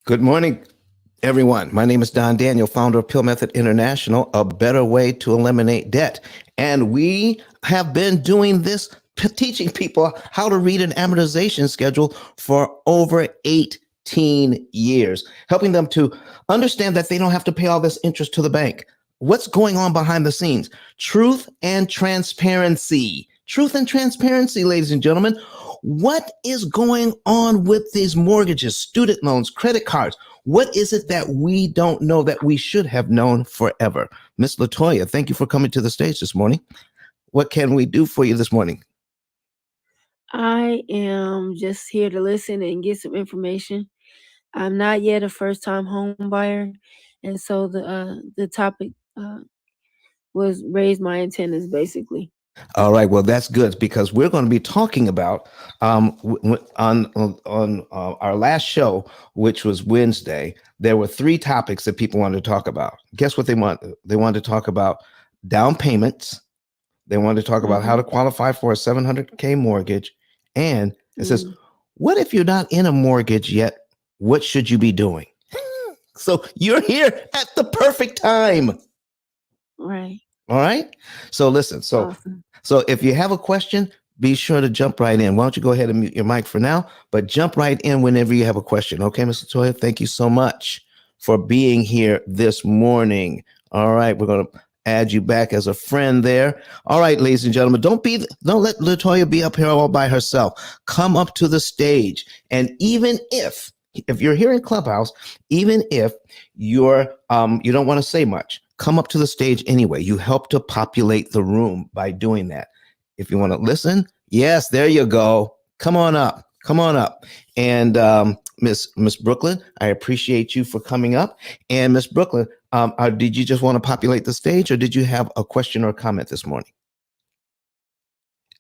Good morning, everyone. My name is Don Daniel, founder of P.I.L.L Method International, a better way to eliminate debt. And we have been doing this, teaching people how to read an amortization schedule for over 18 years, helping them to understand that they don't have to pay all this interest to the bank. What's going on behind the scenes? Truth and transparency. Truth and transparency, ladies and gentlemen. What is going on with these mortgages, student loans, credit cards? What is it that we don't know that we should have known forever? Miss Latoya, thank you for coming to the stage this morning. What can we do for you this morning? I am just here to listen and get some information. I'm not yet a first time home buyer, and so the topic was raise my antennas basically. All right, well, that's good because we're going to be talking about on our last show, which was Wednesday. There were three topics that people wanted to talk about. Guess what they want? They wanted to talk about down payments. They wanted to talk about how to Mm-hmm. qualify for a 700K mortgage, and it says, Mm, "What if you're not in a mortgage yet? What should you be doing?" So you're here at the perfect time. right. All right. So listen. So Awesome. so if you have a question, be sure to jump right in. Why don't you go ahead and mute your mic for now, but jump right in whenever you have a question. Okay, Mr. Toya, thank you so much for being here this morning. All right, we're gonna add you back as a friend there. All right, ladies and gentlemen, don't let Latoya be up here all by herself. Come up to the stage, and even if you're here in Clubhouse, even if you don't want to say much, come up to the stage anyway. You help to populate the room by doing that. If you want to listen, yes, there you go. Come on up. Come on up. And Miss Brooklyn, I appreciate you for coming up. And Miss Brooklyn, did you just want to populate the stage, or did you have a question or a comment this morning?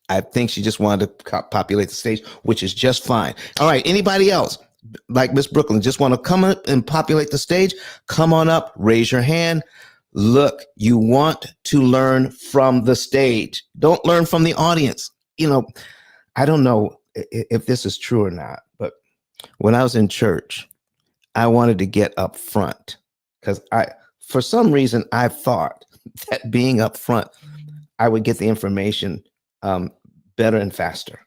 I think she just wanted to populate the stage, which is just fine. All right. Anybody else, like Miss Brooklyn, just want to come up and populate the stage? Come on up, raise your hand. Look, you want to learn from the stage. Don't learn from the audience. You know, I don't know if this is true or not, but when I was in church, I wanted to get up front because for some reason, I thought that being up front, I would get the information um, better and faster.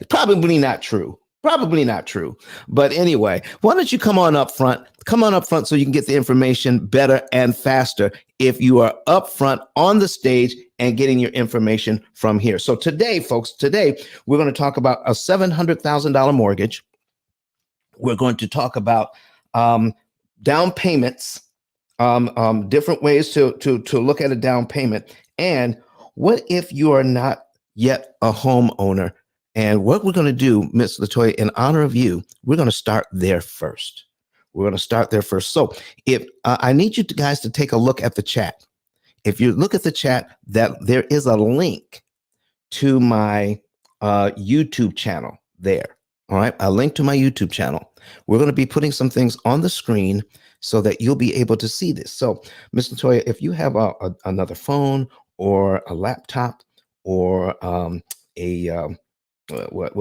Probably not true. Probably not true. But anyway, why don't you come on up front? Come on up front so you can get the information better and faster if you are up front on the stage and getting your information from here. So today, folks, we're going to talk about a $700,000 mortgage. We're going to talk about down payments, different ways to look at a down payment, and what if you are not yet a homeowner? And what we're going to do, Miss Latoya, in honor of you, we're going to start there first. We're going to start there first. So, if I need you guys to take a look at the chat. If you look at the chat, that there is a link to my YouTube channel there. All right, a link to my YouTube channel. We're going to be putting some things on the screen so that you'll be able to see this. So, Ms. Latoya, if you have another phone or a laptop or a what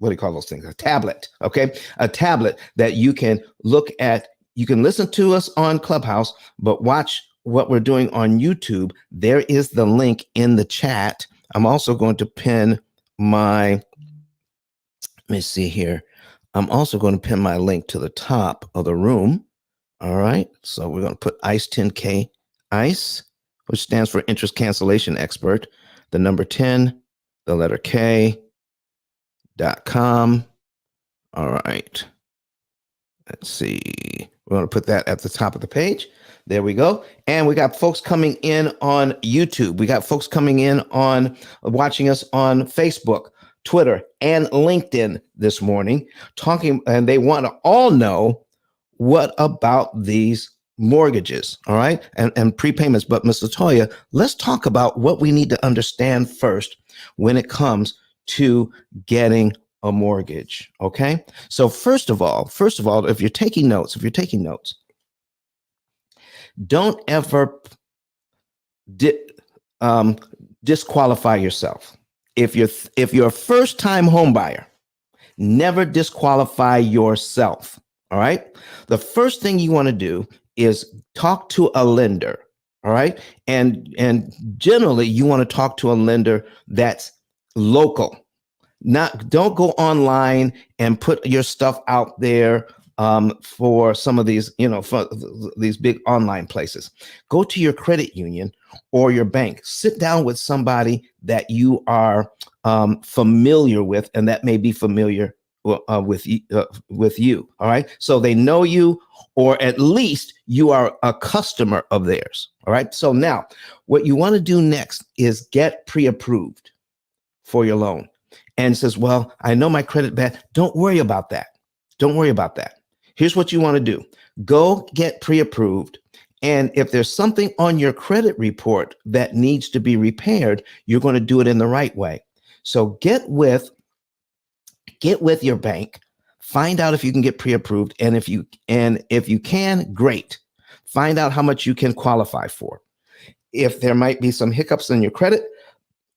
do you call those things? A tablet, okay? A tablet that you can look at. You can listen to us on Clubhouse, but watch what we're doing on YouTube. There is the link in the chat. I'm also going to pin my, let me see here. I'm also going to pin my link to the top of the room. All right. So we're going to put ICE 10K, ICE, which stands for Interest Cancellation Expert, the number 10, the letter K.com. All right. Let's see. We're going to put that at the top of the page. There we go. And we got folks coming in on YouTube. We got folks coming in on watching us on Facebook, Twitter, and LinkedIn this morning, talking, and they want to all know what about these mortgages, all right, and prepayments. But Ms. Latoya, let's talk about what we need to understand first when it comes to getting a mortgage. Okay. So first of all, if you're taking notes, don't ever di- disqualify yourself. If you're a first time home buyer, Never disqualify yourself. All right. The first thing you want to do is talk to a lender. All right. And generally you want to talk to a lender that's local. Not don't go online and put your stuff out there for some of these, for these big online places. Go to your credit union or your bank. Sit down with somebody that you are familiar with, and that may be familiar with you. All right, so they know you, or at least you are a customer of theirs. All right. So now, what you want to do next is get pre-approved for your loan. And says, well, I know my credit bad. Don't worry about that. Don't worry about that. Here's what you want to do. Go get pre-approved. And if there's something on your credit report that needs to be repaired, you're going to do it in the right way. So get with your bank, find out if you can get pre-approved. And if you can, great. Find out how much you can qualify for. If there might be some hiccups in your credit,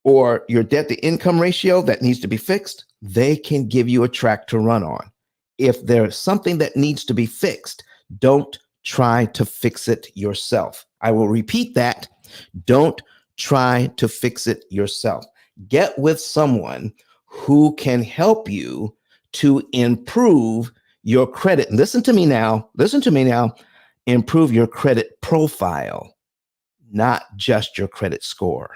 or your debt to income ratio that needs to be fixed, they can give you a track to run on. If there's something that needs to be fixed, don't try to fix it yourself. I will repeat that. Don't try to fix it yourself. Get with someone who can help you to improve your credit. Listen to me now. Listen to me now. Improve your credit profile, not just your credit score.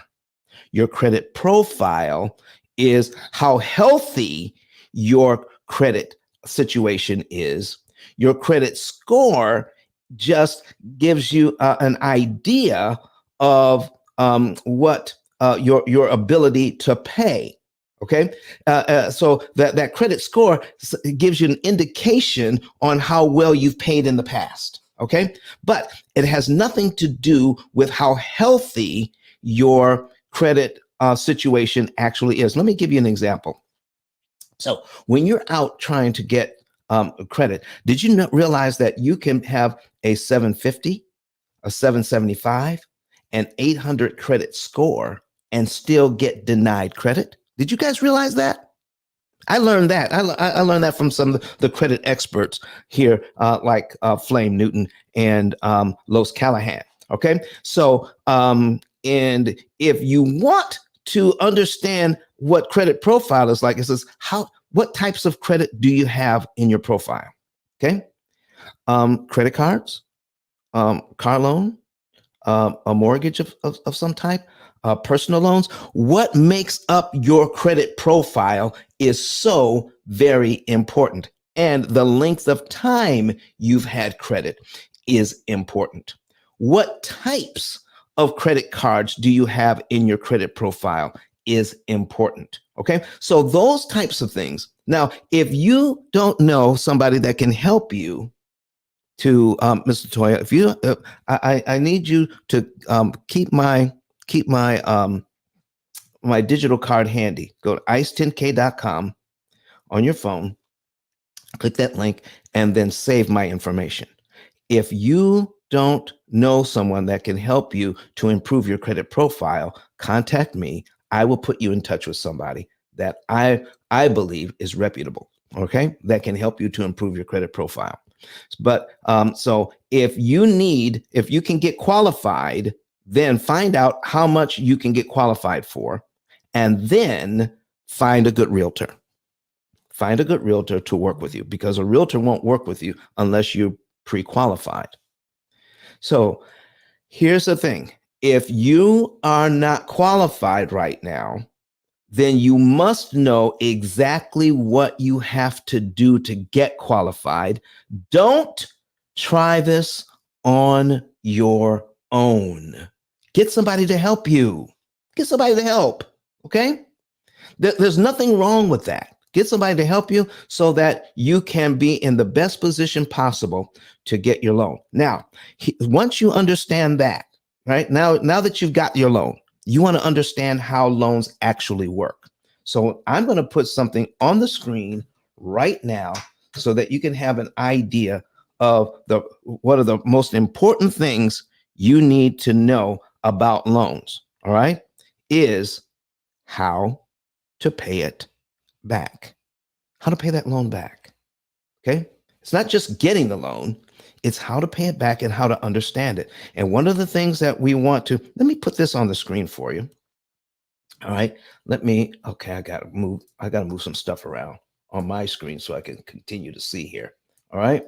Your credit profile is how healthy your credit situation is. Your credit score just gives you an idea of what your ability to pay. Okay, so that credit score gives you an indication on how well you've paid in the past. Okay, but it has nothing to do with how healthy your credit situation actually is. Let me give you an example. So when you're out trying to get credit, did you not realize that you can have a 750, a 775, an 800 credit score and still get denied credit? Did you guys realize that? I learned that. I learned that from some of the credit experts here, like Flame Newton and Los Callahan. Okay, so and if you want to understand what credit profile is like, it says what types of credit do you have in your profile? Okay, credit cards, car loan, a mortgage of some type, personal loans. What makes up your credit profile is so very important. And the length of time you've had credit is important. What types of credit cards do you have in your credit profile is important. Okay. So those types of things. Now, if you don't know somebody that can help you to Mr. Toya, if you, I need you to keep my my digital card handy. Go to ice10k.com on your phone, click that link, and then save my information. If you don't know someone that can help you to improve your credit profile, contact me. I will put you in touch with somebody that I believe is reputable. Okay, that can help you to improve your credit profile. But so if you can get qualified, then find out how much you can get qualified for, and then find a good realtor. Find a good realtor to work with you, because a realtor won't work with you unless you're pre-qualified. So here's the thing. If you are not qualified right now, then you must know exactly what you have to do to get qualified. Don't try this on your own. Get somebody to help you. Get somebody to help. Okay? There's nothing wrong with that. Get somebody to help you so that you can be in the best position possible to get your loan. Now, once you understand that, right? Now that you've got your loan, you want to understand how loans actually work. So I'm going to put something on the screen right now so that you can have an idea of what are the most important things you need to know about loans. All right, is how to pay it back. how to pay that loan back. Okay. It's not just getting the loan, it's how to pay it back and how to understand it. And one of the things that we want to, let me put this on the screen for you. All right. Okay, I got to move some stuff around on my screen so I can continue to see here. All right.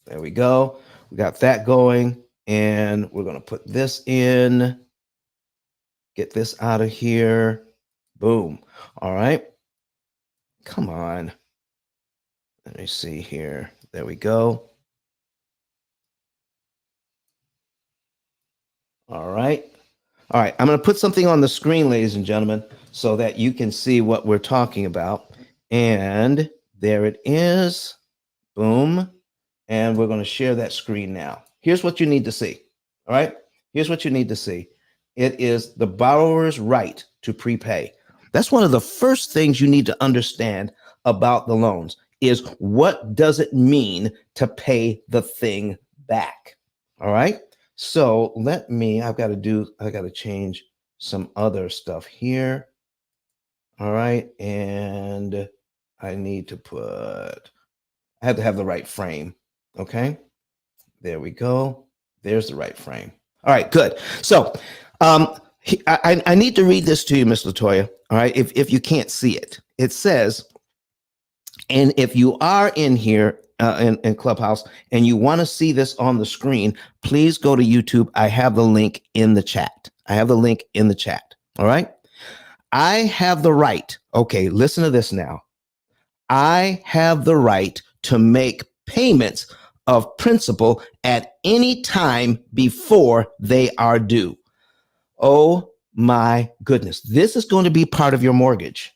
There we go. We got that going. And we're going to put this in, get this out of here. Boom. All right. Come on. Let me see here. There we go. All right. All right. I'm going to put something on the screen, ladies and gentlemen, so that you can see what we're talking about. And there it is. Boom. And we're going to share that screen now. Here's what you need to see. All right. Here's what you need to see. It is the borrower's right to prepay. That's one of the first things you need to understand about the loans is what does it mean to pay the thing back? All right. So I got to change some other stuff here. All right. And I have to have the right frame. Okay. There we go. There's the right frame. All right, good. So I need to read this to you, Miss Latoya. All right. If you can't see it, it says, and if you are in here in Clubhouse and you want to see this on the screen, please go to YouTube. I have the link in the chat. All right. I have the right. Okay, listen to this now. I have the right to make payments of principal at any time before they are due. Oh my goodness. This is going to be part of your mortgage.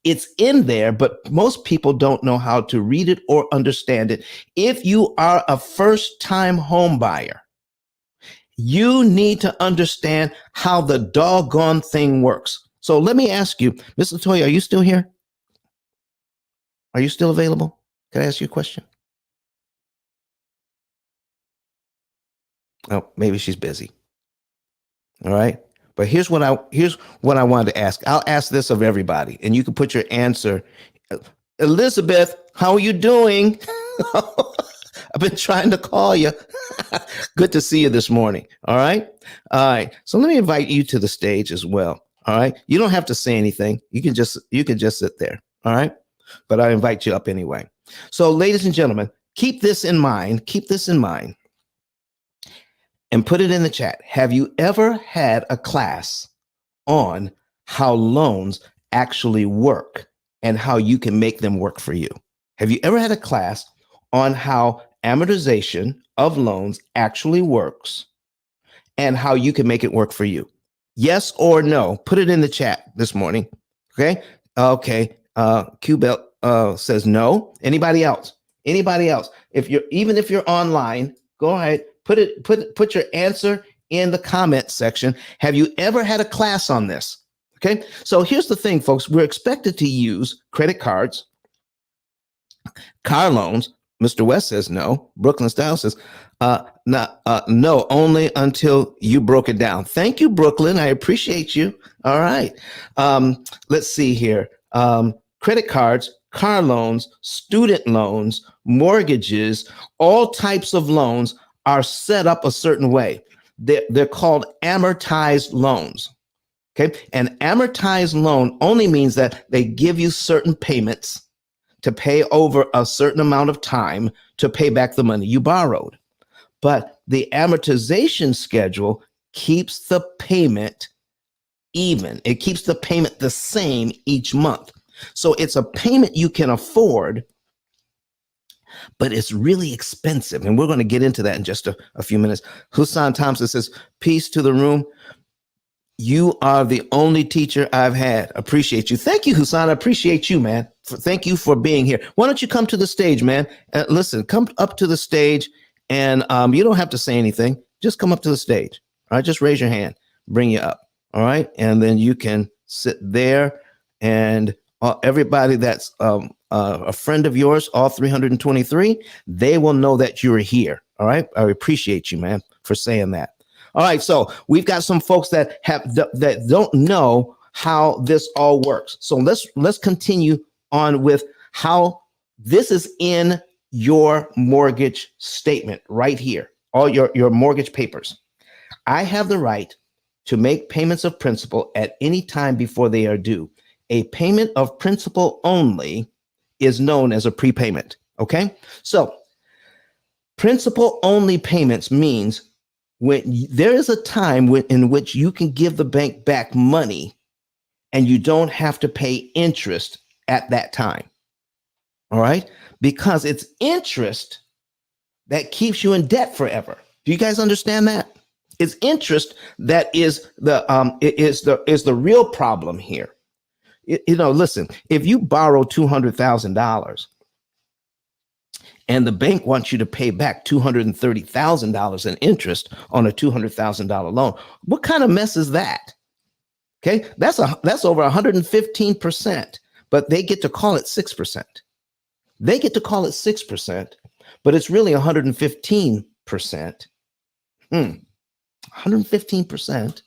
It's in there, but most people don't know how to read it or understand it. If you are a first-time home buyer, you need to understand how the doggone thing works. So let me ask you, Ms. Latoya, are you still here? Are you still available? Can I ask you a question? Oh, maybe she's busy. All right. But here's what I wanted to ask. I'll ask this of everybody, and you can put your answer. Elizabeth, how are you doing? I've been trying to call you. Good to see you this morning. All right. All right. So let me invite you to the stage as well. All right. You don't have to say anything. You can just sit there. All right. But I invite you up anyway. So, ladies and gentlemen, keep this in mind. And put it in the chat. Have you ever had a class on how loans actually work and how you can make them work for you? Have you ever had a class on how amortization of loans actually works and how you can make it work for you? Yes or no? Put it in the chat this morning. Okay. Okay. Q-Belt says no. Anybody else? If you're online, go ahead. Put your answer in the comment section. Have you ever had a class on this? Okay. So here's the thing, folks. We're expected to use credit cards, car loans. Mr. West says no. Brooklyn Style says no, only until you broke it down. Thank you, Brooklyn. I appreciate you. All right. Let's see here. Credit cards, car loans, student loans, mortgages, all types of loans are set up a certain way. They're called amortized loans. Okay. An amortized loan only means that they give you certain payments to pay over a certain amount of time to pay back the money you borrowed. But the amortization schedule keeps the payment even. It keeps the payment the same each month. So it's a payment you can afford, but it's really expensive. And we're going to get into that in just a few minutes. Husan Thompson says, peace to the room. You are the only teacher I've had. Appreciate you. Thank you, Husan. I appreciate you, man. Thank you for being here. Why don't you come to the stage, man? Listen, come up to the stage, and you don't have to say anything. Just come up to the stage. All right, just raise your hand. Bring you up. All right, and then you can sit there, and everybody that's a friend of yours, all 323, they will know that you're here. All right, I appreciate you, man, for saying that. All right, so we've got some folks that don't know how this all works. So let's continue on with how this is in your mortgage statement right here, all your mortgage papers. I have the right to make payments of principal at any time before they are due. A payment of principal only is known as a prepayment. Okay. So principal only payments means when there is a time in which you can give the bank back money and you don't have to pay interest at that time. All right. Because it's interest that keeps you in debt forever. Do you guys understand that? It's interest that is the real problem here. Listen, if you borrow $200,000 and the bank wants you to pay back $230,000 in interest on a $200,000 loan, what kind of mess is that? Okay, that's over 115%, but they get to call it 6%. They get to call it 6%, but it's really 115%. 115%.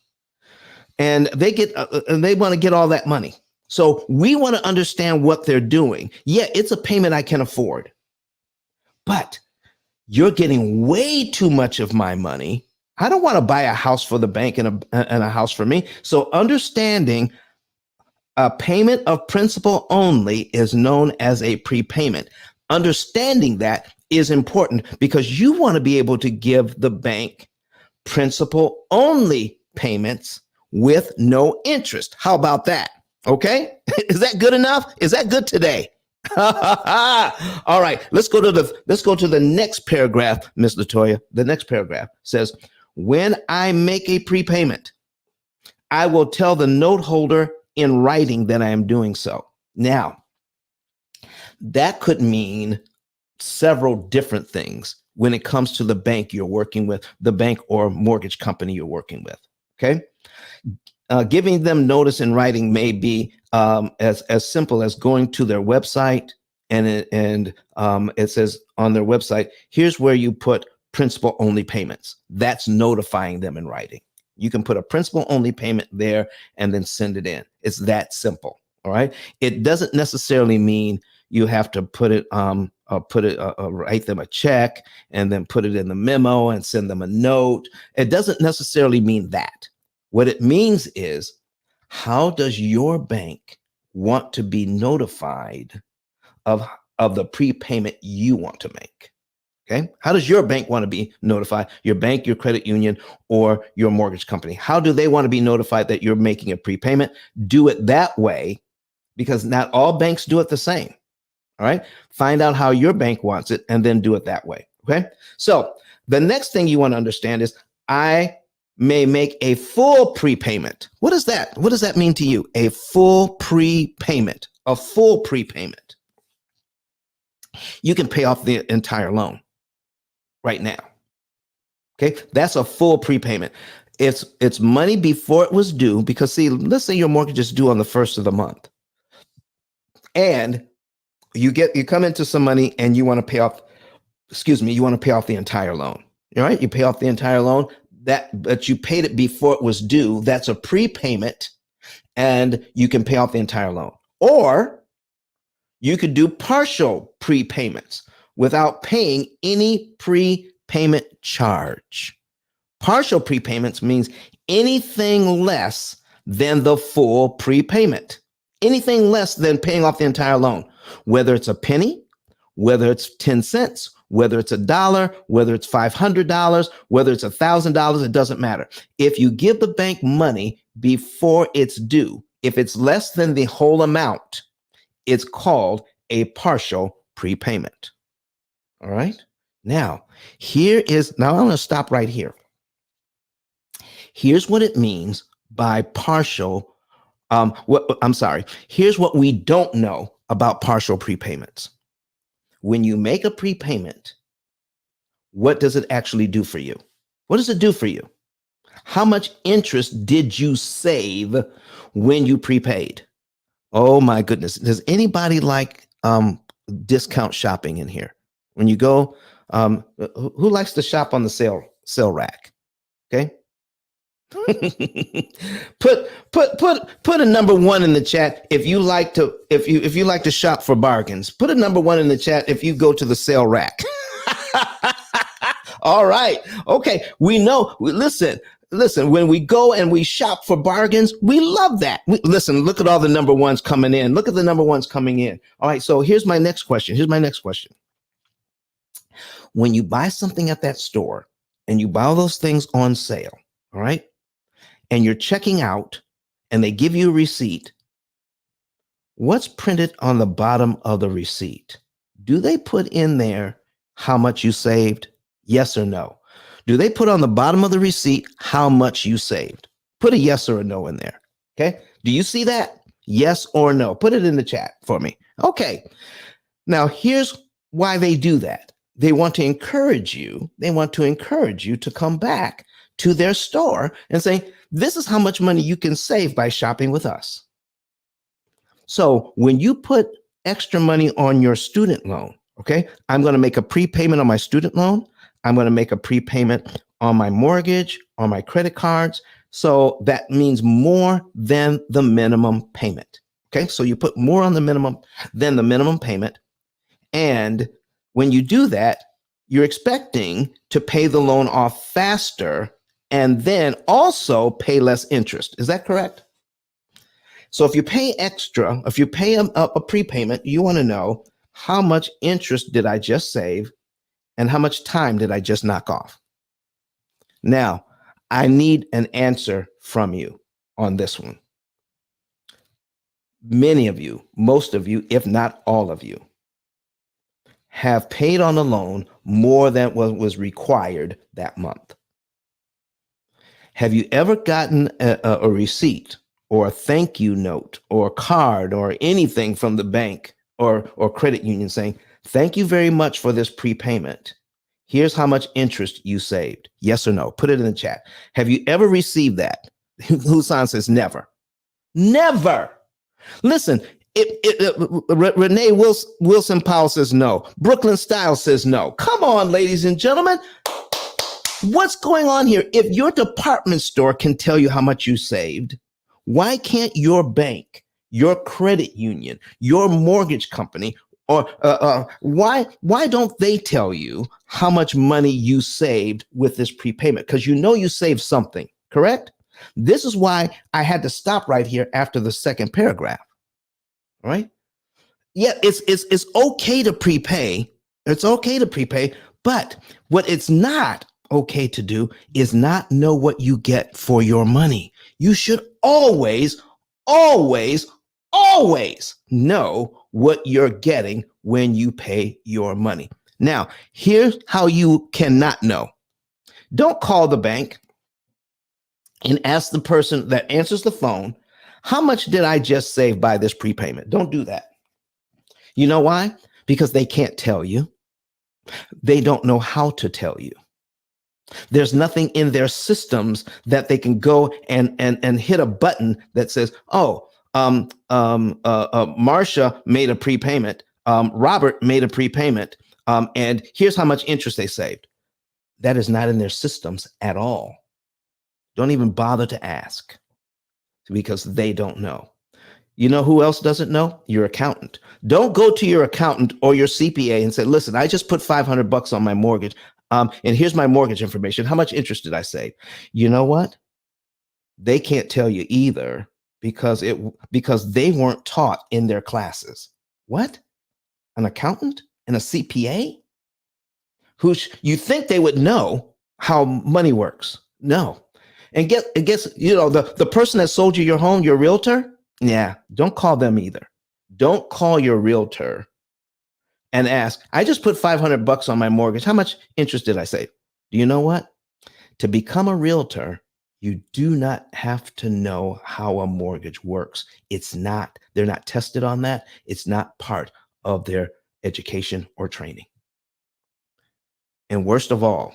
And they want to get all that money. So we want to understand what they're doing. Yeah, it's a payment I can afford, but you're getting way too much of my money. I don't want to buy a house for the bank and a house for me. So understanding a payment of principal only is known as a prepayment. Understanding that is important because you want to be able to give the bank principal only payments with no interest. How about that? Okay. Is that good enough? Is that good today? All right. Let's go to the next paragraph, Miss Latoya. The next paragraph says, when I make a prepayment, I will tell the note holder in writing that I am doing so. Now, that could mean several different things when it comes to the bank you're working with, the bank or mortgage company you're working with. Okay. Giving them notice in writing may be as simple as going to their website and it says on their website, here's where you put principal only payments. That's notifying them in writing. You can put a principal only payment there and then send it in. It's that simple. All right. It doesn't necessarily mean you have to write them a check and then put it in the memo and send them a note. It doesn't necessarily mean that. What it means is, how does your bank want to be notified of the prepayment you want to make? Okay. How does your bank want to be notified? Your bank, your credit union, or your mortgage company? How do they want to be notified that you're making a prepayment? Do it that way, because not all banks do it the same. All right. Find out how your bank wants it and then do it that way. Okay. So the next thing you want to understand is, I may make a full prepayment. What is that? What does that mean to you? A full prepayment. A full prepayment. You can pay off the entire loan right now. Okay. That's a full prepayment. It's money before it was due, because see, let's say your mortgage is due on the 1st of the month. And you come into some money and you want to pay off, you want to pay off the entire loan. All right. You pay off the entire loan, but you paid it before it was due. That's a prepayment, and you can pay off the entire loan. Or you could do partial prepayments without paying any prepayment charge. Partial prepayments means anything less than the full prepayment. Anything less than paying off the entire loan, whether it's a penny, whether it's 10 cents, whether it's $1, whether it's $500, whether it's $1,000, it doesn't matter. If you give the bank money before it's due, if it's less than the whole amount, it's called a partial prepayment. All right. Now, I'm going to stop right here. Here's what it means by partial. Here's what we don't know about partial prepayments. When you make a prepayment, what does it actually do for you? What does it do for you? How much interest did you save when you prepaid? Oh my goodness. Does anybody like discount shopping in here? When you go, who likes to shop on the sale rack? Okay. Put a number one in the chat if you like to if you like to shop for bargains. Put a number one in the chat if you go to the sale rack. All right. Okay. We know. Listen. When we go and we shop for bargains, we love that. Listen. Look at all the number ones coming in. Look at the number ones coming in. All right. So here's my next question. When you buy something at that store and you buy all those things on sale, all right, and you're checking out and they give you a receipt, what's printed on the bottom of the receipt? Do they put in there how much you saved? Yes or no? Do they put on the bottom of the receipt how much you saved? Put a yes or a no in there. Okay. Do you see that? Yes or no? Put it in the chat for me. Okay. Now, here's why they do that. They want to encourage you. They want to encourage you to come back to their store and say, this is how much money you can save by shopping with us. So when you put extra money on your student loan, okay, I'm going to make a prepayment on my student loan. I'm going to make a prepayment on my mortgage, on my credit cards. So that means more than the minimum payment. Okay, so you put more on the minimum than the minimum payment. And when you do that, you're expecting to pay the loan off faster and then also pay less interest. Is that correct? So if you pay extra, if you pay a prepayment, you want to know how much interest did I just save and how much time did I just knock off? Now, I need an answer from you on this one. Many of you, most of you, if not all of you, have paid on a loan more than what was required that month. Have you ever gotten a receipt or a thank you note or a card or anything from the bank or credit union saying, thank you very much for this prepayment. Here's how much interest you saved. Yes or no? Put it in the chat. Have you ever received that? Husan says never. Never. Listen, Renee Wilson Powell says no. Brooklyn Style says no. Come on, ladies and gentlemen. What's going on here? If your department store can tell you how much you saved, why can't your bank, your credit union, your mortgage company, or why don't they tell you how much money you saved with this prepayment? Because you know you saved something, correct? This is why I had to stop right here after the second paragraph. All right. Yeah, it's okay to prepay. It's okay to prepay, but what it's not okay to do is not know what you get for your money. You should always, always, always know what you're getting when you pay your money. Now, here's how you cannot know. Don't call the bank and ask the person that answers the phone, how much did I just save by this prepayment? Don't do that. You know why? Because they can't tell you. They don't know how to tell you. There's nothing in their systems that they can go and hit a button that says, oh, Marcia made a prepayment. Robert made a prepayment. And here's how much interest they saved. That is not in their systems at all. Don't even bother to ask because they don't know. You know who else doesn't know? Your accountant. Don't go to your accountant or your CPA and say, listen, I just put $500 on my mortgage. And here's my mortgage information. How much interest did I save? You know what? They can't tell you either because they weren't taught in their classes. What? An accountant and a CPA? You think they would know how money works? No. And guess the person that sold you your home, your realtor. Yeah, don't call them either. Don't call your realtor and ask, I just put $500 on my mortgage. How much interest did I save? Do you know what? To become a realtor, you do not have to know how a mortgage works. They're not tested on that. It's not part of their education or training. And worst of all,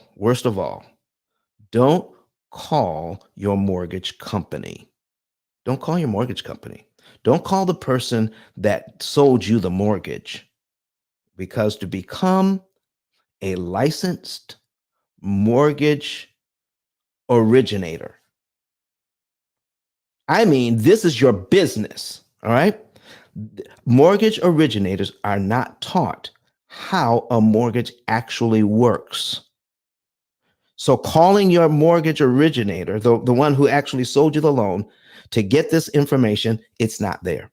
don't call your mortgage company. Don't call your mortgage company. Don't call the person that sold you the mortgage, because to become a licensed mortgage originator, I mean, this is your business. All right. Mortgage originators are not taught how a mortgage actually works. So calling your mortgage originator, the one who actually sold you the loan, to get this information, it's not there.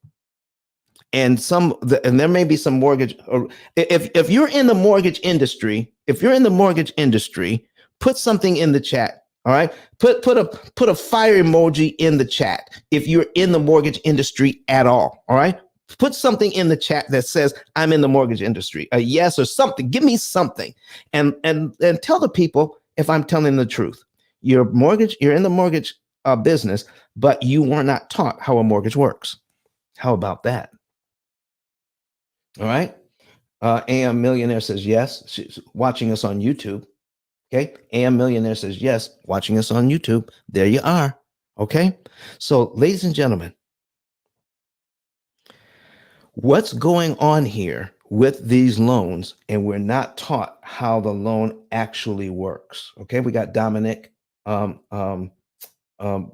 And and there may be some mortgage, or if you're in the mortgage industry, put something in the chat. All right. Put a fire emoji in the chat if you're in the mortgage industry at all. All right. Put something in the chat that says I'm in the mortgage industry, a yes or something. Give me something, and tell the people if I'm telling the truth. You're in the mortgage business, but you were not taught how a mortgage works. How about that? All right. AM Millionaire says yes. She's watching us on YouTube. Okay. AM Millionaire says yes, watching us on YouTube. There you are. Okay. So, ladies and gentlemen, what's going on here with these loans? And we're not taught how the loan actually works. Okay. We got Dominic. Um, um, um,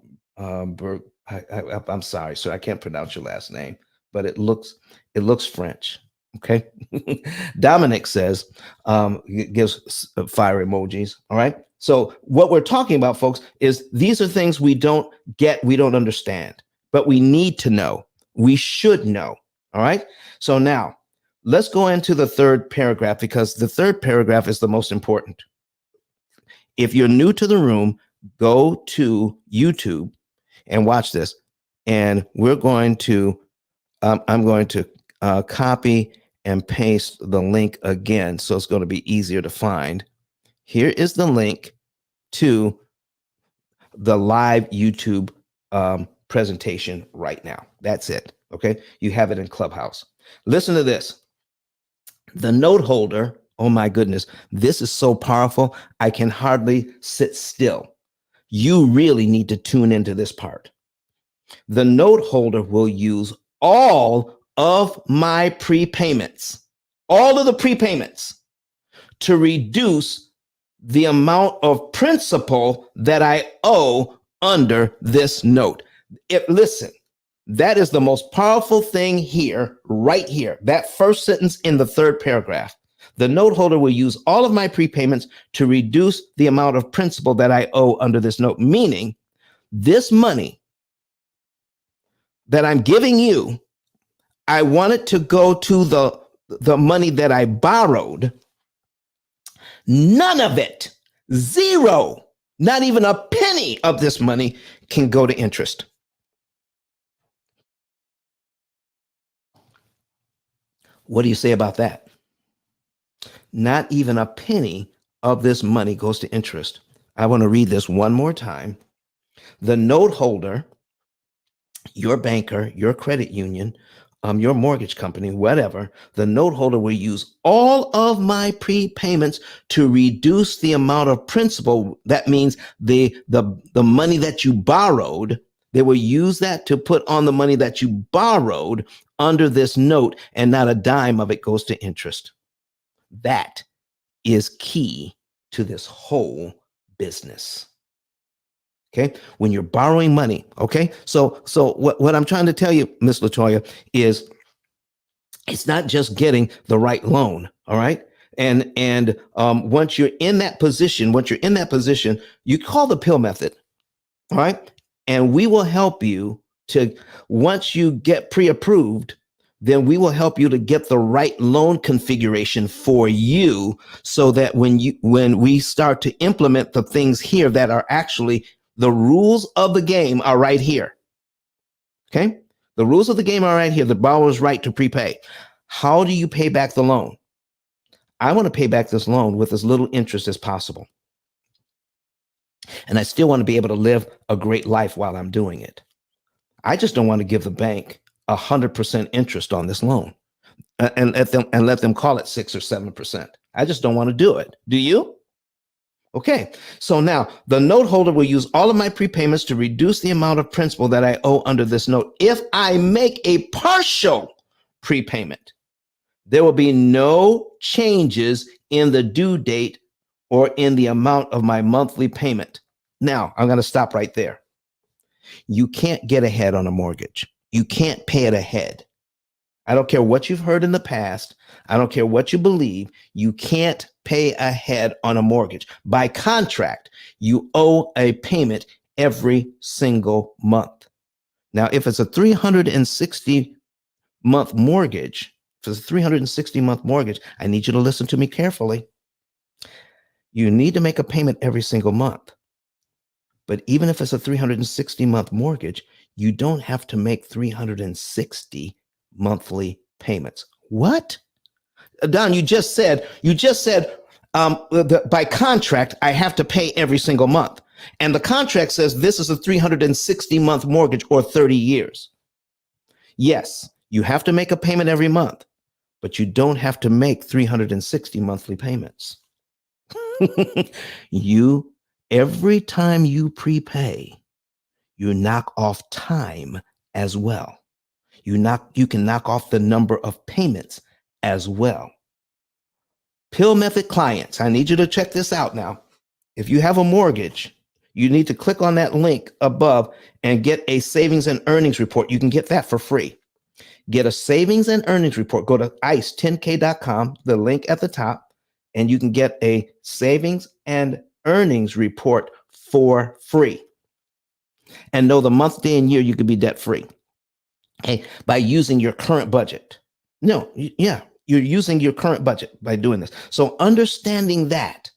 I'm sorry, sir. I can't pronounce your last name, but it looks French. Okay. Dominic says, gives fire emojis. All right. So what we're talking about, folks, is these are things we don't get, we don't understand, but we need to know. We should know. All right. So now let's go into the third paragraph, because the third paragraph is the most important. If you're new to the room, go to YouTube and watch this. And I'm going to copy and paste the link again, so it's going to be easier to find. Here is the link to the live YouTube presentation right now. That's it. Okay. You have it in Clubhouse. Listen to this. The note holder. Oh my goodness. This is so powerful. I can hardly sit still. You really need to tune into this part. The note holder will use all of my prepayments, all of the prepayments, to reduce the amount of principal that I owe under this note. Listen, that is the most powerful thing here, right here. That first sentence in the third paragraph. The note holder will use all of my prepayments to reduce the amount of principal that I owe under this note, meaning this money that I'm giving you, I want it to go to the money that I borrowed. None of it, zero, not even a penny of this money can go to interest. What do you say about that? Not even a penny of this money goes to interest. I want to read this one more time. The note holder, your banker, your credit union, your mortgage company, whatever, the note holder will use all of my prepayments to reduce the amount of principal. That means the money that you borrowed, they will use that to put on the money that you borrowed under this note, and not a dime of it goes to interest. That is key to this whole business. Okay. When you're borrowing money. Okay. So what I'm trying to tell you, Miss Latoya, is it's not just getting the right loan. All right. And once you're in that position, you call the P.I.L.L method. All right. And we will help you to, once you get pre-approved, then we will help you to get the right loan configuration for you, so that when we start to implement the things here that are actually the rules of the game are right here. Okay. The rules of the game are right here. The borrower's right to prepay. How do you pay back the loan? I want to pay back this loan with as little interest as possible. And I still want to be able to live a great life while I'm doing it. I just don't want to give the bank 100% interest on this loan and let them call it 6 or 7%. I just don't want to do it. Do you? Okay. So now the note holder will use all of my prepayments to reduce the amount of principal that I owe under this note. If I make a partial prepayment, there will be no changes in the due date or in the amount of my monthly payment. Now, I'm going to stop right there. You can't get ahead on a mortgage. You can't pay it ahead. I don't care what you've heard in the past. I don't care what you believe. You can't pay ahead on a mortgage. By contract, you owe a payment every single month. Now, if it's a 360 month mortgage, if it's a 360-month mortgage, I need you to listen to me carefully. You need to make a payment every single month. But even if it's a 360-month mortgage, you don't have to make 360 monthly payments. What? Don, you just said by contract, I have to pay every single month. And the contract says this is a 360-month mortgage or 30 years. Yes, you have to make a payment every month, but you don't have to make 360 monthly payments. you, every time you prepay, you knock off time as well. You can knock off the number of payments as well. Pill method clients, I need you to check this out now. If you have a mortgage, you need to click on that link above and get a savings and earnings report. You can get that for free. Get a savings and earnings report. Go to ice10k.com, the link at the top, and you can get a savings and earnings report for free. And know the month, day, and year you could be debt free. Okay, by using your current budget. You're using your current budget by doing this. So understanding that,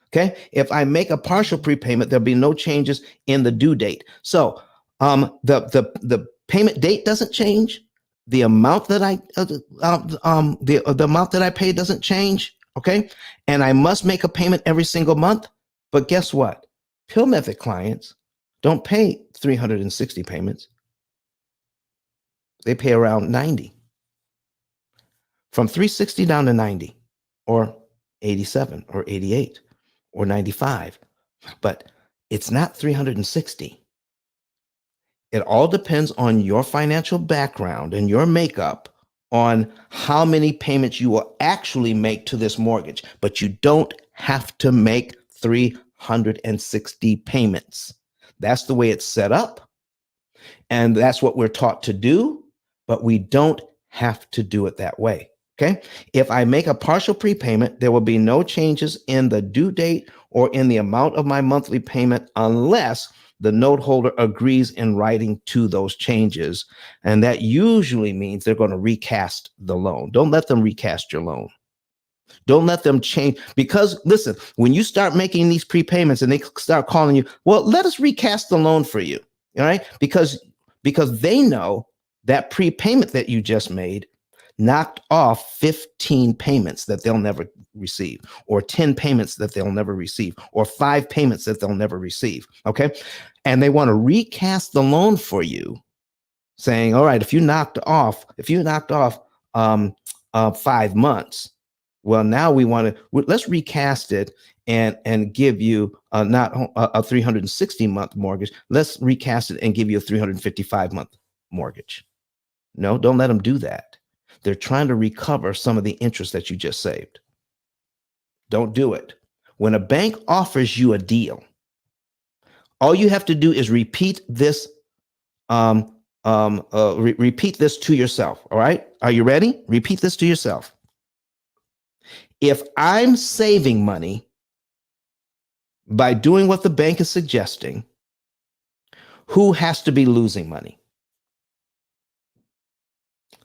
okay, if I make a partial prepayment, there'll be no changes in the due date. So the payment date doesn't change. The amount that the amount that I pay doesn't change. Okay, and I must make a payment every single month. But guess what? Pill method clients don't pay 360 payments. They pay around 90. From 360 down to 90, or 87, or 88, or 95. But it's not 360. It all depends on your financial background and your makeup on how many payments you will actually make to this mortgage. But you don't have to make 360 payments. That's the way it's set up. And that's what we're taught to do, but we don't have to do it that way. Okay. If I make a partial prepayment, there will be no changes in the due date or in the amount of my monthly payment unless the note holder agrees in writing to those changes. And that usually means they're going to recast the loan. Don't let them recast your loan. Don't let them change, because listen, when you start making these prepayments and they start calling you, well, let us recast the loan for you. All right. Because they know that prepayment that you just made knocked off 15 payments that they'll never receive, or 10 payments that they'll never receive, or 5 payments that they'll never receive. Okay. And they want to recast the loan for you, saying, all right, if you knocked off 5 months, well, now let's recast it and give you not a 360-month mortgage. Let's recast it and give you a 355-month mortgage. No, don't let them do that. They're trying to recover some of the interest that you just saved. Don't do it. When a bank offers you a deal, all you have to do is repeat this. Repeat this to yourself. All right. Are you ready? Repeat this to yourself. If I'm saving money by doing what the bank is suggesting, who has to be losing money?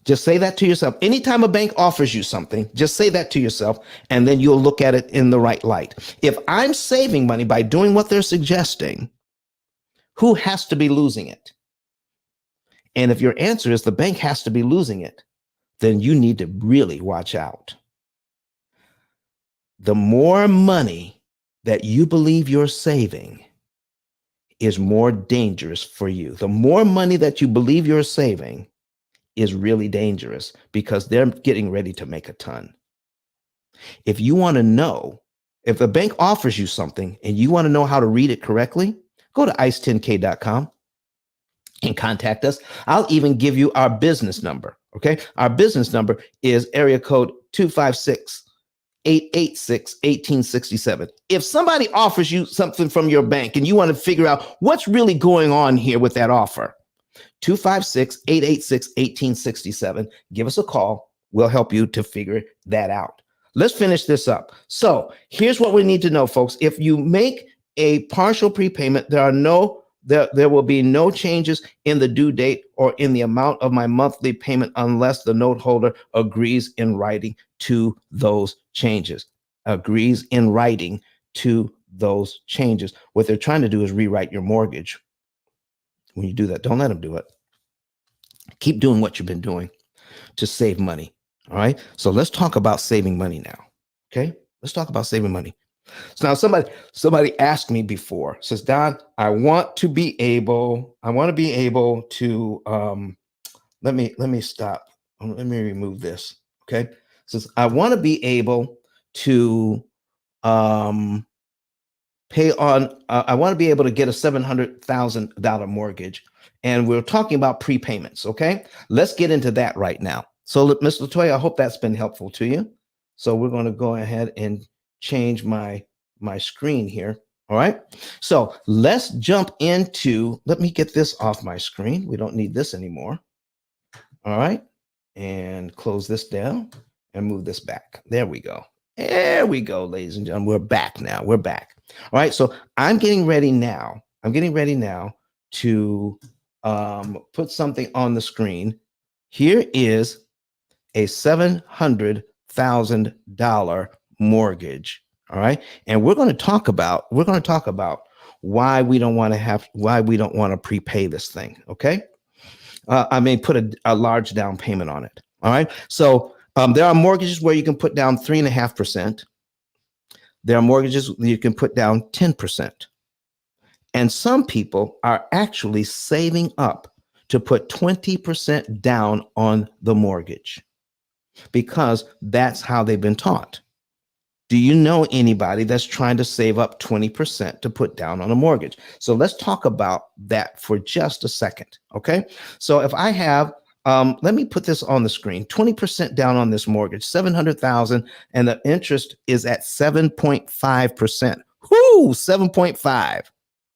Just say that to yourself. Anytime a bank offers you something, just say that to yourself, and then you'll look at it in the right light. If I'm saving money by doing what they're suggesting, who has to be losing it? And if your answer is the bank has to be losing it, then you need to really watch out. The more money that you believe you're saving is more dangerous for you. The more money that you believe you're saving is really dangerous, because they're getting ready to make a ton. If you want to know, if a bank offers you something and you want to know how to read it correctly, go to ice10k.com and contact us. I'll even give you our business number. Okay. Our business number is area code 256 866 If somebody offers you something from your bank and you want to figure out what's really going on here with that offer, 256-886-1867. Give us a call. We'll help you to figure that out. Let's finish this up. So here's what we need to know, folks. If you make a partial prepayment, there will be no changes in the due date or in the amount of my monthly payment unless the note holder agrees in writing to those changes. Agrees in writing to those changes. What they're trying to do is rewrite your mortgage. When you do that, don't let them do it. Keep doing what you've been doing to save money. All right. So let's talk about saving money now. Okay. Let's talk about saving money. So now somebody asked me before, says, Don, I want to be able to let me stop. Let me remove this. Okay. Says I want to be able to pay on I want to be able to get a $700,000 mortgage. And we're talking about prepayments. Okay. Let's get into that right now. So Ms. Latoya, I hope that's been helpful to you. So we're going to go ahead and change my screen here. All right. So let's jump into, let me get this off my screen. We don't need this anymore. All right. And close this down and move this back. There we go. There we go, ladies and gentlemen. We're back now. We're back. All right. So I'm getting ready now. To put something on the screen. Here is a $700,000 mortgage. All right. And we're going to talk about why we don't want to prepay this thing. Okay. I mean, put a large down payment on it. All right. So there are mortgages where you can put down 3.5%. There are mortgages you can put down 10%. And some people are actually saving up to put 20% down on the mortgage because that's how they've been taught. Do you know anybody that's trying to save up 20% to put down on a mortgage? So let's talk about that for just a second. Okay. So if I have, let me put this on the screen, 20% down on this mortgage, 700,000, and the interest is at 7.5%. Whoo, 7.5.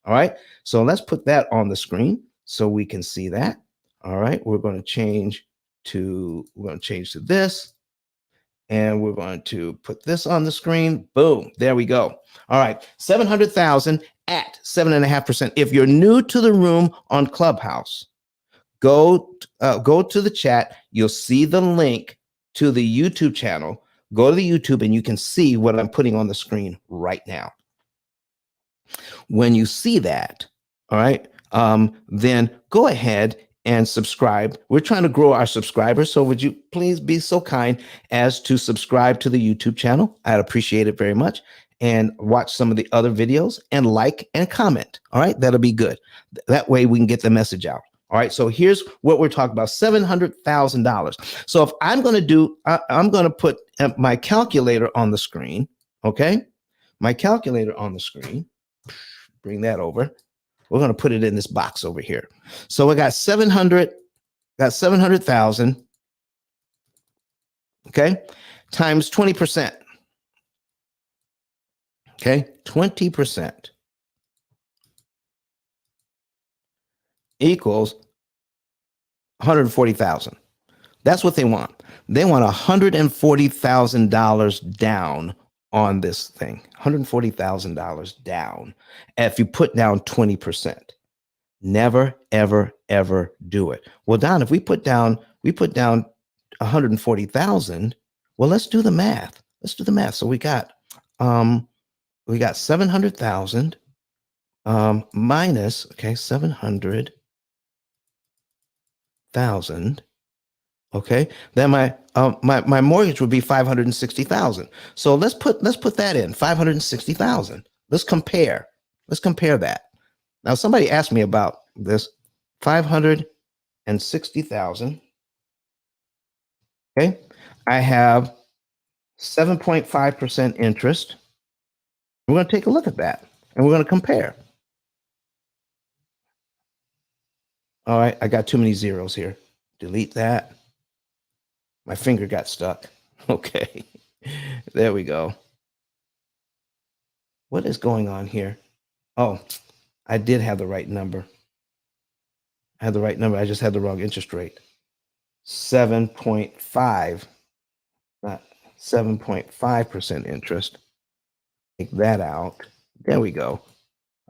All right. So let's put that on the screen so we can see that. All right. We're going to change to this. And we're going to put this on the screen. Boom. There we go. All right. 700,000 at 7.5%. If you're new to the room on Clubhouse, go to the chat. You'll see the link to the YouTube channel. Go to the YouTube and you can see what I'm putting on the screen right now. When you see that, all right, then go ahead and subscribe. We're trying to grow our subscribers. So would you please be so kind as to subscribe to the YouTube channel? I'd appreciate it very much. And watch some of the other videos and like and comment. All right. That'll be good. That way we can get the message out. All right. So here's what we're talking about. $700,000. So if I'm going to put my calculator on the screen. Okay. My calculator on the screen. Bring that over. We're going to put it in this box over here. So we got 700,000. Okay. Times 20%. Okay. 20% equals 140,000. That's what they want. They want $140,000 down on this thing. $140,000 down. If you put down 20%. Never, ever, ever do it. Well, Don, if we put down 140,000, well, let's do the math. So we got 700,000 minus, okay, 700,000. Okay, then my mortgage would be 560,000. So let's put that in 560,000. Let's compare that. Now, somebody asked me about this 560,000. Okay. I have 7.5% interest. We're going to take a look at that and we're going to compare. All right. I got too many zeros here. Delete that. My finger got stuck. Okay. There we go. What is going on here? Oh, I did have the right number. I had the right number. I just had the wrong interest rate. 7.5, not 7.5% interest. Take that out. There we go.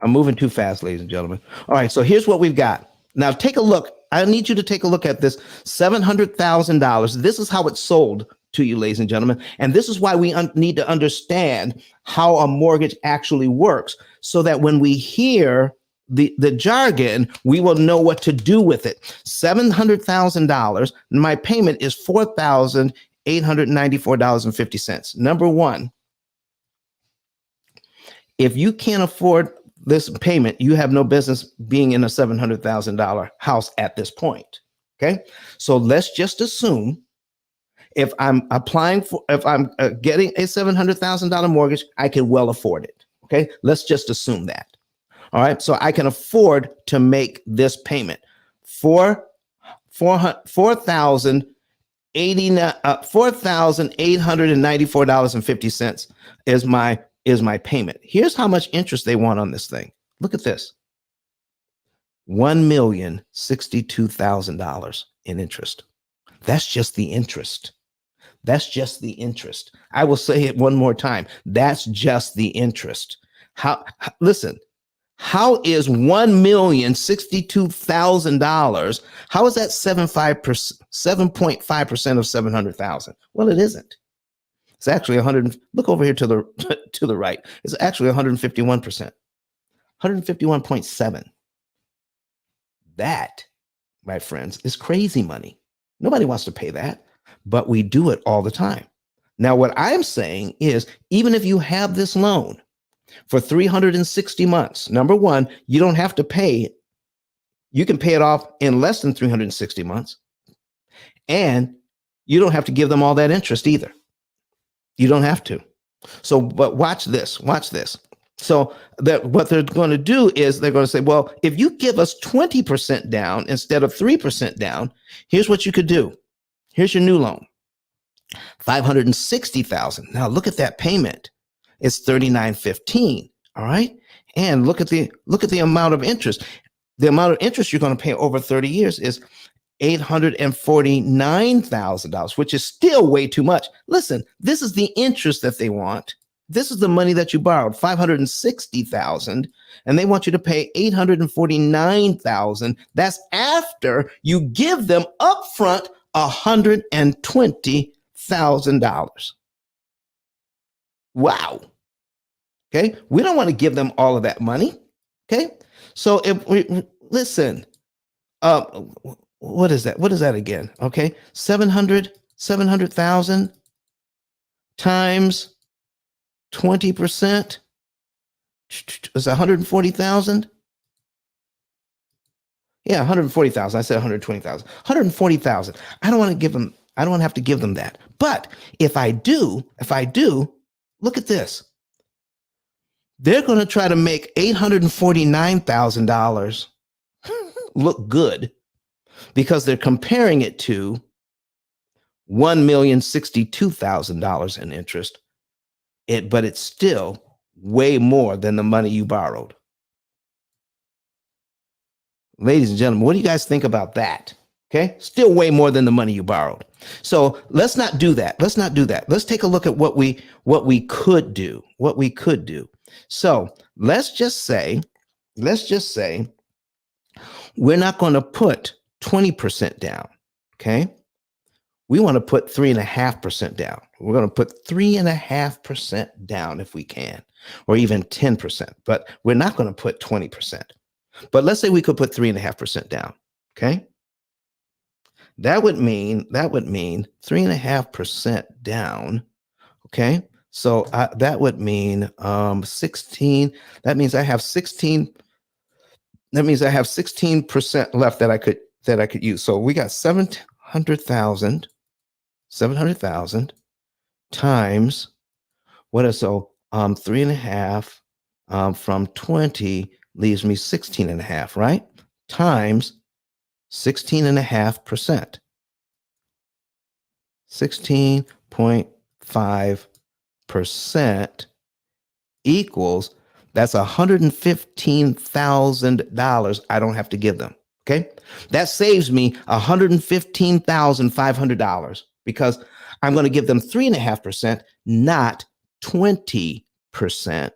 I'm moving too fast, ladies and gentlemen. All right, so here's what we've got. Now take a look. I need you to take a look at this $700,000. This is how it's sold to you, ladies and gentlemen. And this is why we need to understand how a mortgage actually works so that when we hear the jargon, we will know what to do with it. $700,000. My payment is $4,894.50. Number one, if you can't afford this payment, you have no business being in a $700,000 house at this point. Okay. So let's just assume if I'm getting a $700,000 mortgage, I can well afford it. Okay. Let's just assume that. All right. So I can afford to make this payment for $4,894.50 is my payment. Here's how much interest they want on this thing. Look at this. $1,062,000 in interest. That's just the interest. That's just the interest. I will say it one more time. That's just the interest. Listen, how is $1,062,000? How is that 7.5% of 700,000? Well, it isn't. It's actually 100. Look over here to the right. It's actually 151%. 151.7. That, my friends, is crazy money. Nobody wants to pay that, but we do it all the time. Now, what I'm saying is, even if you have this loan for 360 months, number one, you don't have to pay. You can pay it off in less than 360 months, and you don't have to give them all that interest either. You don't have to. So, but watch this. Watch this. So that what they're going to do is they're going to say, well, if you give us 20% down instead of 3% down, here's what you could do. Here's your new loan. $560,000. Now look at that payment. It's $39.15. All right. And look at the amount of interest. The amount of interest you're going to pay over 30 years is $849,000, which is still way too much. Listen, this is the interest that they want. This is the money that you borrowed, $560,000, and they want you to pay $849,000. That's after you give them upfront $120,000. Wow. Okay, we don't want to give them all of that money. Okay, so if we listen, what is that? What is that again? Okay, 700,000 times 20% is 140,000. Yeah, 140,000. I said 120,000. 140,000. I don't want to give them. I don't want to have to give them that. But if I do, look at this. They're going to try to make $849,000 look good because they're comparing it to $1,062,000 in interest. But it's still way more than the money you borrowed. Ladies and gentlemen, what do you guys think about that? Okay, still way more than the money you borrowed. So let's not do that. Let's not do that. Let's take a look at what we could do. What we could do. So let's just say we're not going to put 20% down. Okay, we want to put 3.5% down. We're going to put 3.5% down if we can, or even 10%. But we're not going to put 20%. But let's say we could put 3.5% down. Okay. That would mean 3.5% down. Okay. So that would mean 16. That means I have 16. That means I have 16% left that I could use. So we got 700,000 times what is so 3.5 from 20 leaves me 16.5, right? Times 16.5%. 16.5%. equals, that's $115,000 I don't have to give them. Okay. That saves me $115,500 because I'm going to give them 3.5%, not 20%.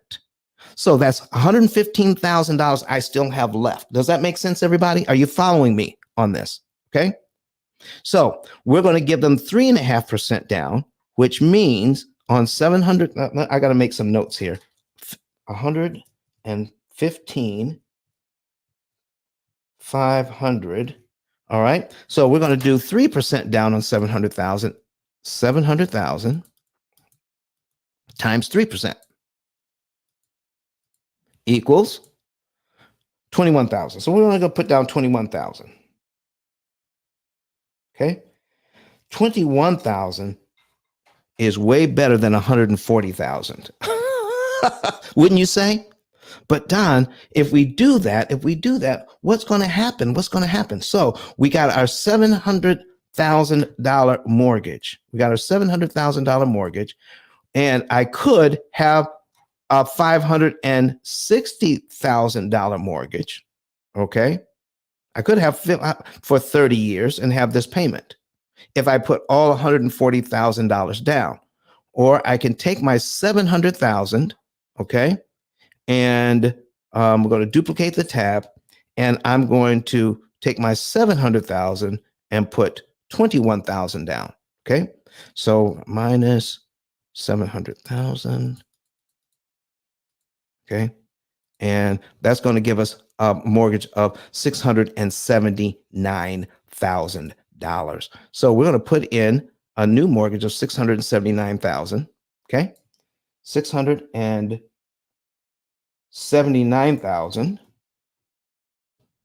So that's $115,000 I still have left. Does that make sense, everybody? Are you following me on this? Okay. So we're going to give them 3.5% down, which means on 700, I got to make some notes here. 115, 500. All right. So we're going to do 3% down on 700,000. 700,000 times 3% equals 21,000. So we're going to go put down 21,000. Okay. 21,000 is way better than 140,000. Wouldn't you say? But Don, if we do that, what's going to happen? So we got our $700,000 mortgage. And I could have a $560,000 mortgage. Okay. I could have for 30 years and have this payment if I put all $140,000 down. Or I can take my 700,000, okay, and we're going to duplicate the tab, and I'm going to take my 700,000 and put 21,000 down. Okay, so minus 700,000. Okay, and that's going to give us a mortgage of $679,000. So we're going to put in a new mortgage of $679,000. Okay, $679,000,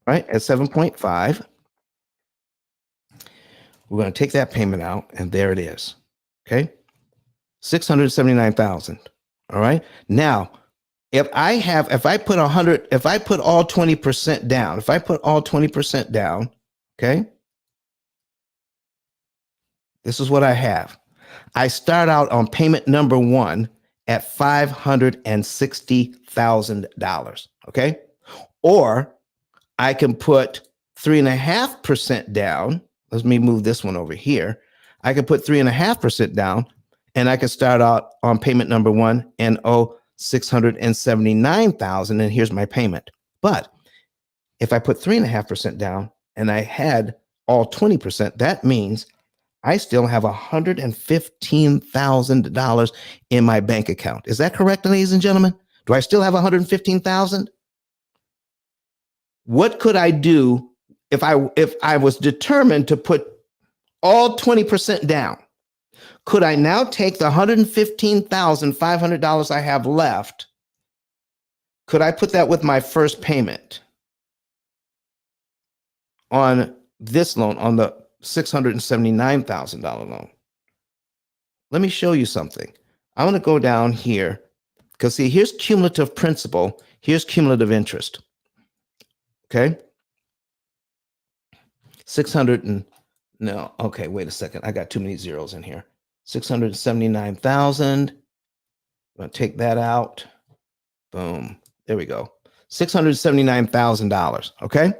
right, at 7.5. We're going to take that payment out, and there it is. Okay, 679,000. All right. Now, if I put all 20% down, okay, this is what I have. I start out on payment number 1 at $560,000. Okay. Or I can put 3.5% down. Let me move this one over here. I can put 3.5% down, and I can start out on payment number 1 and owe $679,000, and here's my payment. But if I put 3.5% down and I had all 20%, that means I still have $115,000 in my bank account. Is that correct, ladies and gentlemen? Do I still have $115,000? What could I do if I was determined to put all 20% down? Could I now take the $115,500 I have left? Could I put that with my first payment on this loan, on the $679,000 loan? Let me show you something. I'm going to go down here because, see, here's cumulative principal. Here's cumulative interest. Okay. 600 and no. Okay. Wait a second. I got too many zeros in here. 679,000. I'm going to take that out. Boom. There we go. $679,000. Okay.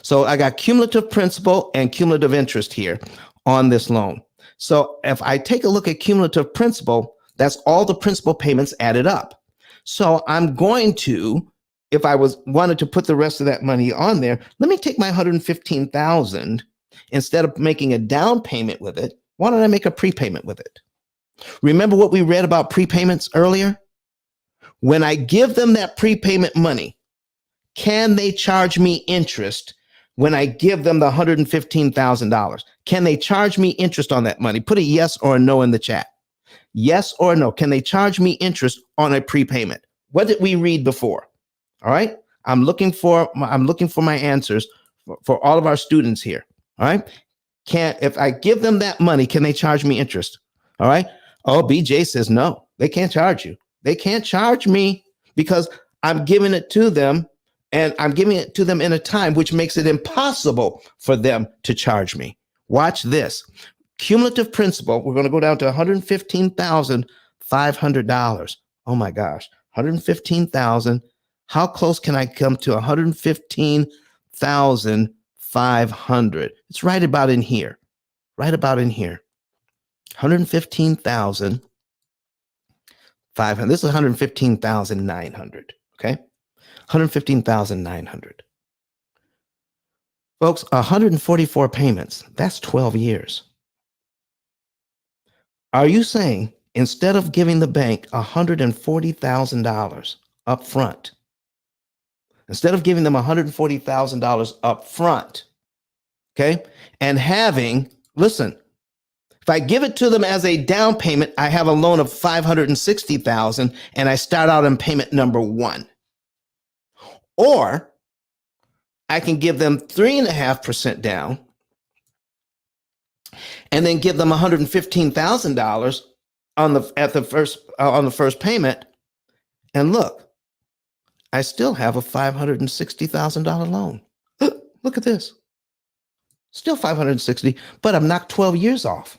So I got cumulative principal and cumulative interest here on this loan. So if I take a look at cumulative principal, that's all the principal payments added up. So I'm going to, if I wanted to put the rest of that money on there, let me take my $115,000. Instead of making a down payment with it, why don't I make a prepayment with it? Remember what we read about prepayments earlier? When I give them that prepayment money, can they charge me interest when I give them the $115,000? Can they charge me interest on that money? Put a yes or a no in the chat. Yes or no. Can they charge me interest on a prepayment? What did we read before? All right. I'm looking for my answers for all of our students here. All right. If I give them that money, can they charge me interest? All right. Oh, BJ says no, they can't charge you. They can't charge me because I'm giving it to them, and I'm giving it to them in a time which makes it impossible for them to charge me. Watch this. Cumulative principal, we're going to go down to $115,500. Oh my gosh, 115,000. How close can I come to 115,500? It's right about in here. Right about in here. 115,500. This is 115,900. Okay. 115,900. Folks, 144 payments. That's 12 years. Are you saying instead of giving the bank $140,000 up front, instead of giving them $140,000 up front, okay, and having, listen, if I give it to them as a down payment, I have a loan of $560,000 and I start out on payment number 1. Or I can give them 3.5% down and then give them $115,000 on the first payment. And look, I still have a $560,000 loan. Look at this. Still 560, but I'm knocked 12 years off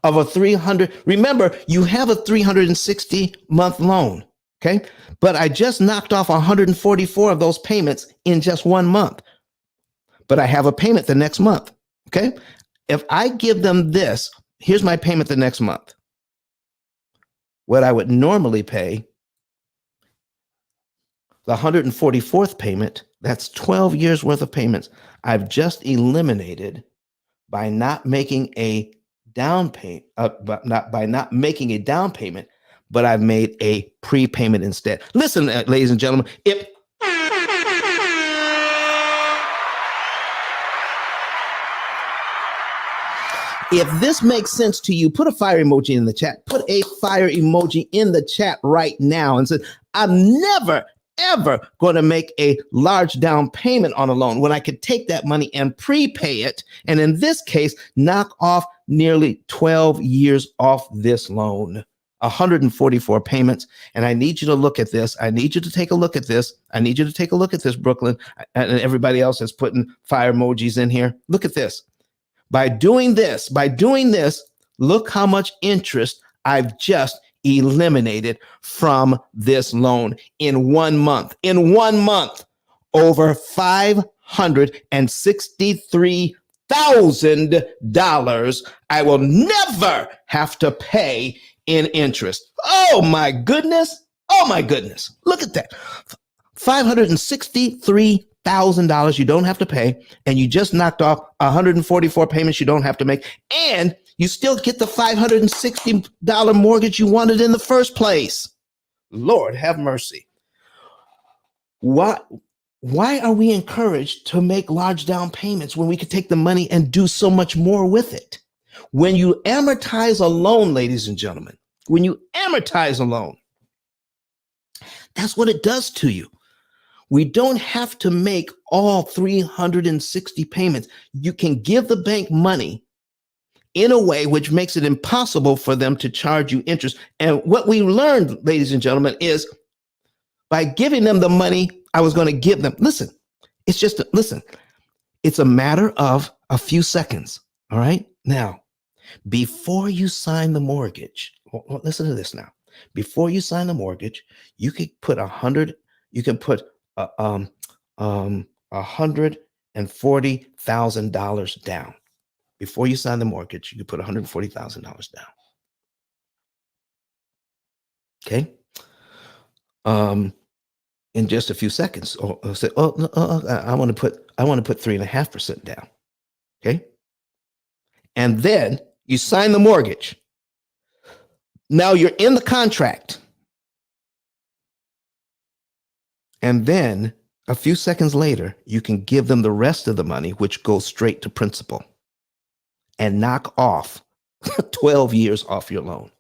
of a 300. Remember, you have a 360-month loan, okay? But I just knocked off 144 of those payments in just 1 month. But I have a payment the next month, okay? If I give them this, here's my payment the next month. What I would normally pay, the 144th payment, that's 12 years worth of payments, I've just eliminated by not making a down payment, by not making a down payment, but I've made a prepayment instead. Listen, ladies and gentlemen, if this makes sense to you, put a fire emoji in the chat. Put a fire emoji in the chat right now and say, I'm never, ever going to make a large down payment on a loan when I could take that money and prepay it. And in this case, knock off nearly 12 years off this loan. 144 payments. And I need you to look at this. I need you to take a look at this. I need you to take a look at this, Brooklyn, and everybody else is putting fire emojis in here. Look at this. By doing this, look how much interest I've just eliminated from this loan in 1 month. In 1 month, over $563,000 I will never have to pay in interest. Oh my goodness. Oh my goodness. Look at that. $563,000 you don't have to pay, and you just knocked off 144 payments you don't have to make, and you still get the $560 mortgage you wanted in the first place. Lord have mercy. Why are we encouraged to make large down payments when we could take the money and do so much more with it? When you amortize a loan, ladies and gentlemen, when you amortize a loan, that's what it does to you. We don't have to make all 360 payments. You can give the bank money in a way which makes it impossible for them to charge you interest. And what we learned, ladies and gentlemen, is by giving them the money I was going to give them. Listen, it's a matter of a few seconds. All right. Now, before you sign the mortgage, listen to this now. Before you sign the mortgage, you could put $140,000 down. Before you sign the mortgage, you could put $140,000 down. Okay. In just a few seconds, or say, I want to put 3.5% down. Okay. And then you sign the mortgage. Now you're in the contract. And then a few seconds later, you can give them the rest of the money, which goes straight to principal, and knock off 12 years off your loan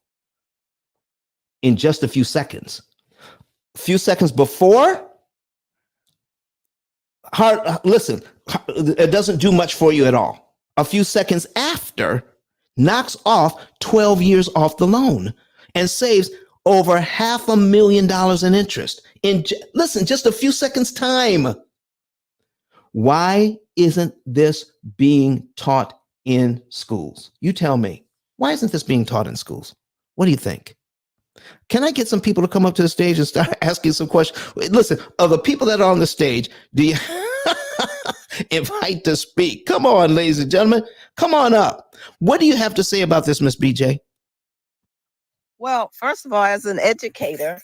in just a few seconds. A few seconds before, it doesn't do much for you at all. A few seconds after, knocks off 12 years off the loan and saves over $500,000 in interest in just a few seconds time. Why isn't this being taught in schools? You tell me. Why isn't this being taught in schools? What do you think? Can I get some people to come up to the stage and start asking some questions? Listen, of the people that are on the stage, do you invite to speak? Come on, ladies and gentlemen. Come on up. What do you have to say about this, Miss BJ? Well, first of all, as an educator,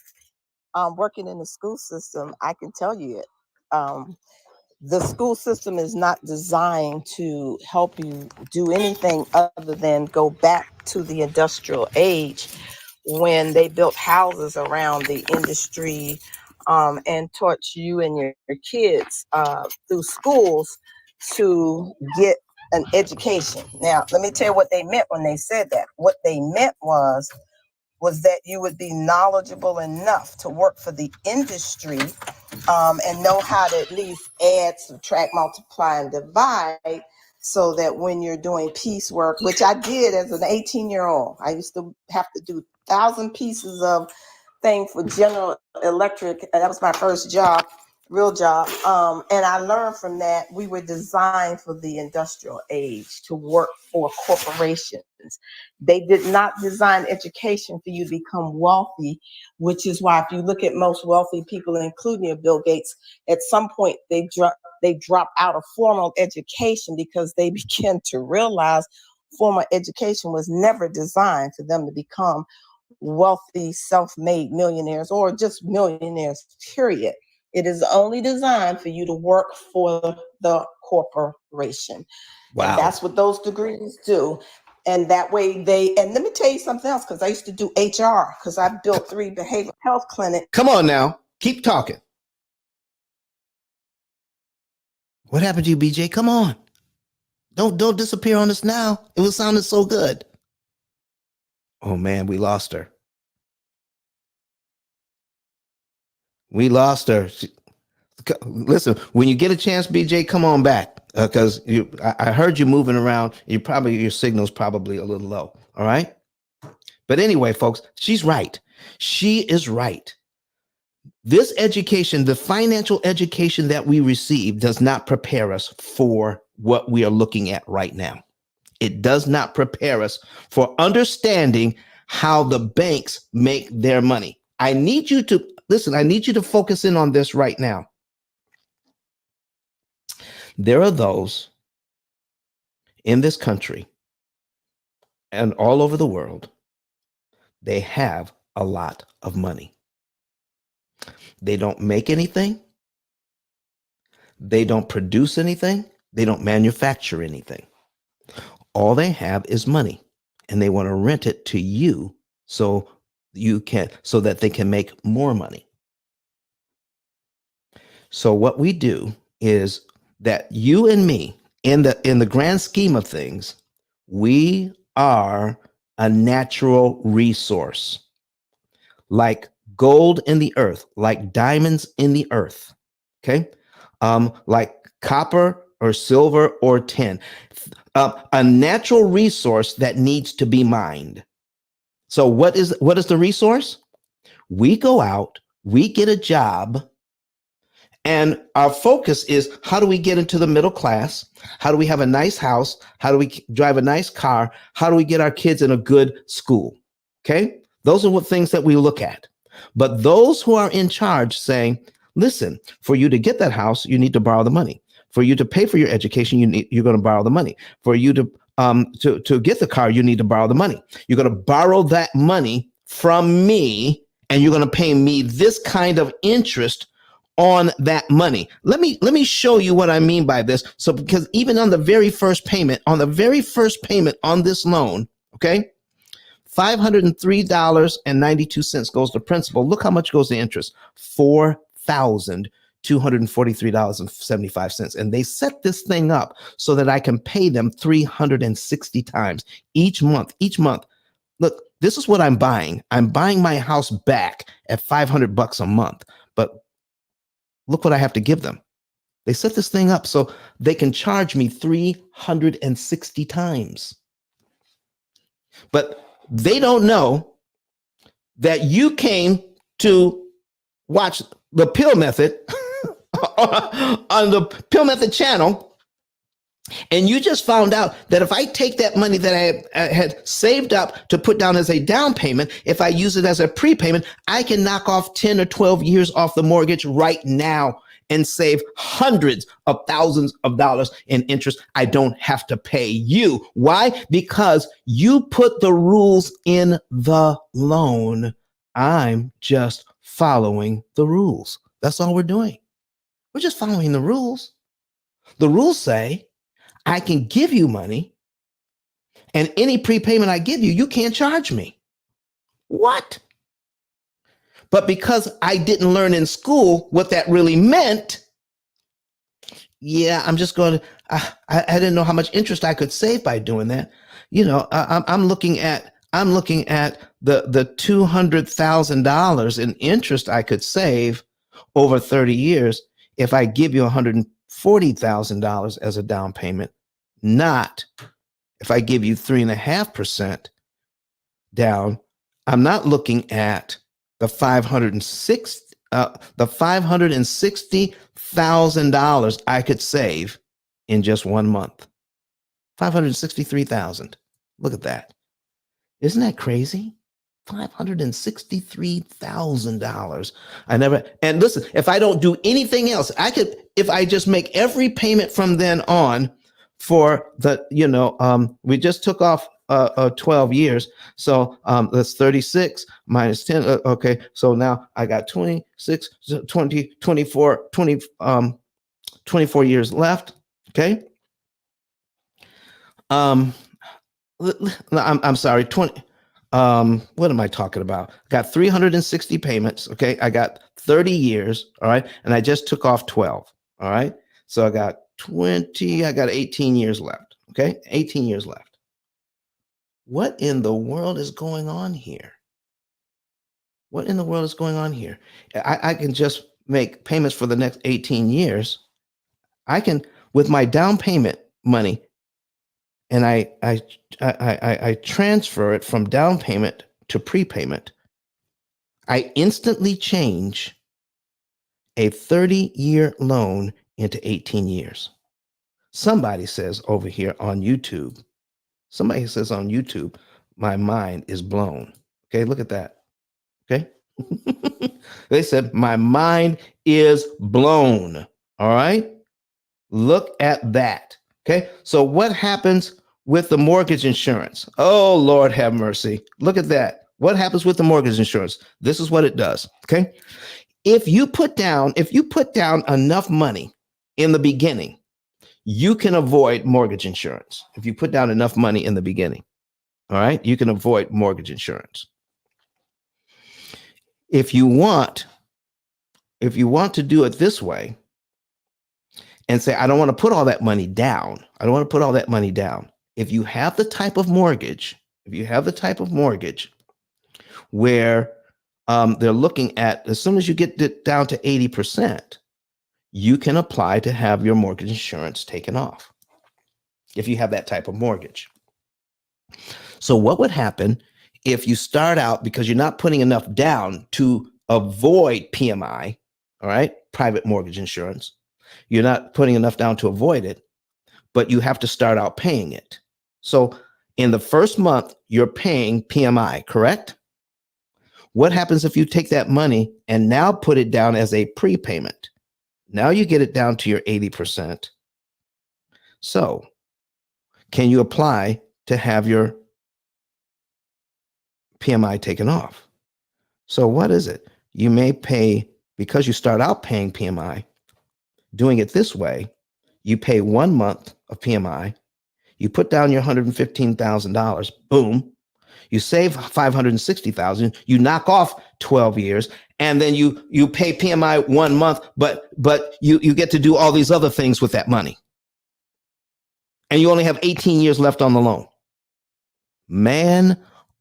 working in the school system, I can tell you it. The school system is not designed to help you do anything other than go back to the industrial age when they built houses around the industry, and taught you and your kids through schools to get an education. Now, let me tell you what they meant when they said that. What they meant was that you would be knowledgeable enough to work for the industry, and know how to at least add, subtract, multiply, and divide, so that when you're doing piecework, which I did as an 18-year-old, I used to have to do 1,000 pieces of thing for General Electric. That was my first job, real job. And I learned from that we were designed for the industrial age to work for corporations. They did not design education for you to become wealthy, which is why if you look at most wealthy people, including Bill Gates, at some point they drop out of formal education because they begin to realize formal education was never designed for them to become wealthy, self-made millionaires or just millionaires, period. It is only designed for you to work for the corporation. Wow. And that's what those degrees do. And that way and let me tell you something else, because I used to do HR, because I built 3 behavioral health clinics. Come on now. Keep talking. What happened to you, BJ? Come on. Don't disappear on us now. It was sounding so good. Oh man, we lost her. We lost her. Listen, when you get a chance, BJ, come on back, because I heard you moving around. Your signal's probably a little low. All right. But anyway, folks, she's right. She is right. This education, the financial education that we receive, does not prepare us for what we are looking at right now. It does not prepare us for understanding how the banks make their money. I need you to listen. I need you to focus in on this right now. There are those in this country and all over the world. They have a lot of money. They don't make anything. They don't produce anything. They don't manufacture anything. All they have is money, and they want to rent it to you so that they can make more money. So what we do is that you and me, in the grand scheme of things, we are a natural resource, like gold in the earth, like diamonds in the earth. Okay. Like copper or silver or tin, a natural resource that needs to be mined. So what is the resource? We go out, we get a job, and our focus is, how do we get into the middle class? How do we have a nice house? How do we drive a nice car? How do we get our kids in a good school? Okay. Those are what things that we look at. But those who are in charge saying, listen, for you to get that house, you need to borrow the money. For you to pay for your education, you're going to borrow the money. For you to get the car, you need to borrow the money. You're going to borrow that money from me, and you're going to pay me this kind of interest on that money. Let me show you what I mean by this. So, because even on the very first payment on this loan, okay, $503.92 goes to principal. Look how much goes to interest. $4,243.75. And they set this thing up so that I can pay them 360 times each month. Look, this is what I'm buying. I'm buying my house back at $500 a month. But look what I have to give them. They set this thing up so they can charge me 360 times. But they don't know that you came to watch the P.I.L.L. Method on the P.I.L.L. Method channel, And you just found out that if I take that money that I had saved up to put down as a down payment, if I use it as a prepayment, I can knock off 10 or 12 years off the mortgage right now and save hundreds of thousands of dollars in interest. I don't have to pay you. Why? Because you put the rules in the loan. I'm just following the rules. That's all we're doing. We're just following the rules. The rules say I can give you money, and any prepayment I give you, you can't charge me. What? But because I didn't learn in school what that really meant, yeah, I'm just going to, I didn't know how much interest I could save by doing that. You know, I'm looking at the $200,000 in interest I could save over 30 years if I give you $140,000 as a down payment, not if I give you 3.5% down. I'm not looking at the $560,000 I could save in just 1 month. 563,000. Look at that. Isn't that crazy? $563,000. I never, and listen, if I don't do anything else, I could, if I just make every payment from then on for the, we just took off 12 years. So that's 36 minus 10. Okay. So now I got 26, 20, 24, 24 years left. Okay. I'm sorry, 20. What am I talking about? I got 360 payments. Okay. I got 30 years. All right. And I just took off 12. All right. So I got 20, I got 18 years left. Okay. 18 years left. What in the world is going on here? What in the world is going on here? I can just make payments for the next 18 years. I can, with my down payment money, and I transfer it from down payment to prepayment, I instantly change a 30-year loan into 18 years. Somebody says over here on YouTube, my mind is blown. Okay, look at that. Okay. They said, my mind is blown. All right. Look at that. Okay. So what happens with the mortgage insurance? Oh, Lord have mercy. Look at that. What happens with the mortgage insurance? This is what it does. Okay. If you put down enough money in the beginning, you can avoid mortgage insurance. If you put down enough money in the beginning, all right, you can avoid mortgage insurance. If you want to do it this way and say, I don't want to put all that money down. If you have the type of mortgage, where they're looking at, as soon as you get it down to 80%, you can apply to have your mortgage insurance taken off if you have that type of mortgage. So what would happen if you start out, because you're not putting enough down to avoid PMI, all right, private mortgage insurance, you're not putting enough down to avoid it, but you have to start out paying it. So in the first month, you're paying PMI, correct? What happens if you take that money and now put it down as a prepayment? Now you get it down to your 80%. So can you apply to have your PMI taken off? So what is it? You may pay, because you start out paying PMI, doing it this way, you pay 1 month of PMI, you put down your $115,000, boom, you save $560,000, you knock off 12 years, and then you pay PMI 1 month, but you get to do all these other things with that money. And you only have 18 years left on the loan. Man,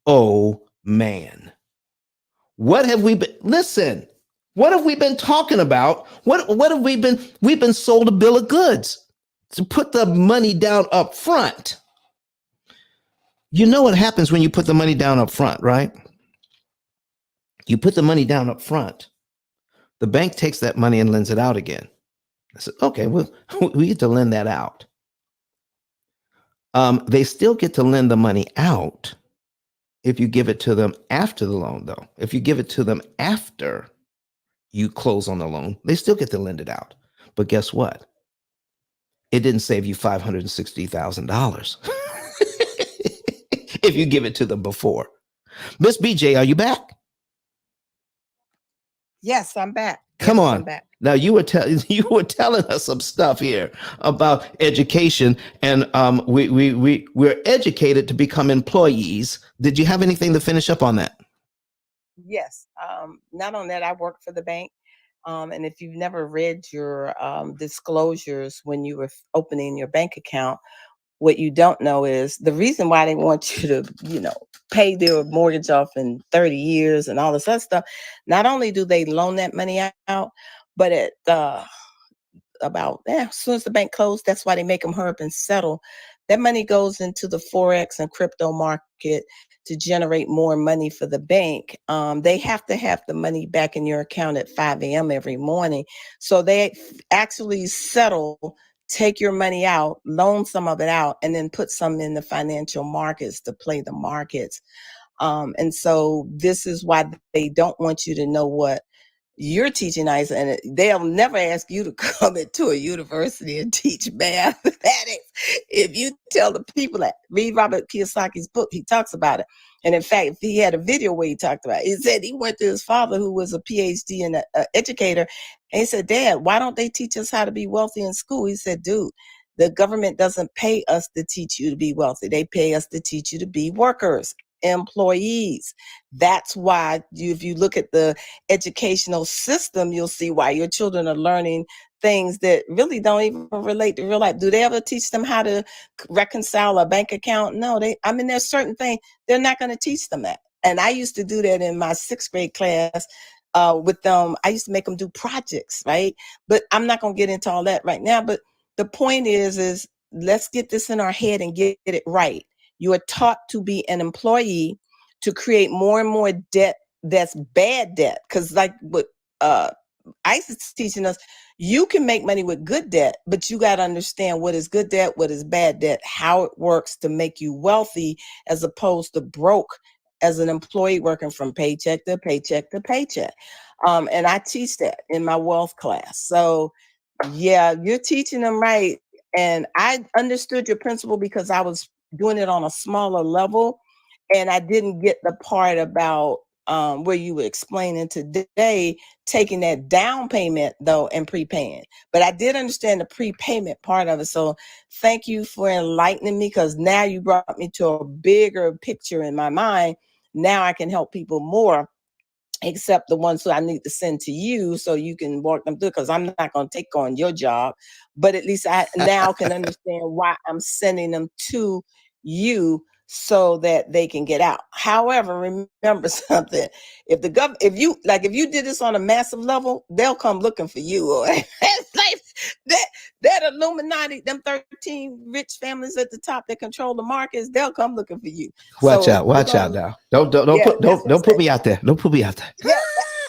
oh man. What have we been, listen, what have we been talking about? What have we've been sold a bill of goods to put the money down up front. You know what happens when you put the money down up front, right? You put the money down up front. The bank takes that money and lends it out again. I said, okay, well, we get to lend that out. They still get to lend the money out if you give it to them after the loan, though. If you give it to them after you close on the loan, they still get to lend it out. But guess what? It didn't save you $560,000 if you give it to them before. Miss BJ, are you back? Yes, I'm back. Come Yes, I'm on. back. Now you were telling us some stuff here about education, and we're educated to become employees. Did you have anything to finish up on that? Yes. Not on that, I work for the bank. And if you've never read your disclosures when you were opening your bank account, what you don't know is the reason why they want you to, pay their mortgage off in 30 years and all this other stuff. Not only do they loan that money out, but at about as soon as the bank closed, that's why they make them hurry up and settle. That money goes into the forex and crypto market to generate more money for the bank. They have to have the money back in your account at 5 a.m. every morning. So they actually settle, take your money out, loan some of it out, and then put some in the financial markets to play the markets. And so this is why they don't want you to know what you're teaching ice, and they'll never ask you to come into a university and teach mathematics. If you tell the people that read Robert Kiyosaki's book, he talks about it. And in fact, he had a video where he talked about it. He said he went to his father, who was a PhD and an educator, and he said, "Dad, why don't they teach us how to be wealthy in school?" He said, "Dude, the government doesn't pay us to teach you to be wealthy. They pay us to teach you to be workers, employees. That's why if you look at the educational system, you'll see why your children are learning things that really don't even relate to real life. Do they ever teach them how to reconcile a bank account? No, there's certain things they're not going to teach them that. And I used to do that in my 6th grade class with them. I used to make them do projects, right? But I'm not going to get into all that right now. But the point is let's get this in our head and get it right. You are taught to be an employee, to create more and more debt that's bad debt. Because like what ICE is teaching us, you can make money with good debt, but you got to understand what is good debt, what is bad debt, how it works to make you wealthy as opposed to broke as an employee working from paycheck to paycheck to paycheck. And I teach that in my wealth class. So yeah, you're teaching them right. And I understood your principle because I was doing it on a smaller level. And I didn't get the part about where you were explaining today, taking that down payment though and prepaying. But I did understand the prepayment part of it. So thank you for enlightening me, because now you brought me to a bigger picture in my mind. Now I can help people more, except the ones who I need to send to you so you can walk them through, because I'm not going to take on your job. But at least I now can understand why I'm sending them to you so that they can get out. However, remember something. If you did this on a massive level, they'll come looking for you. It's like that Illuminati, them 13 rich families at the top that control the markets, they'll come looking for you. Watch So out! we're Watch out going, now! Don't yeah, put that's what I'm don't put saying. me out there! Don't put me out there! Yeah,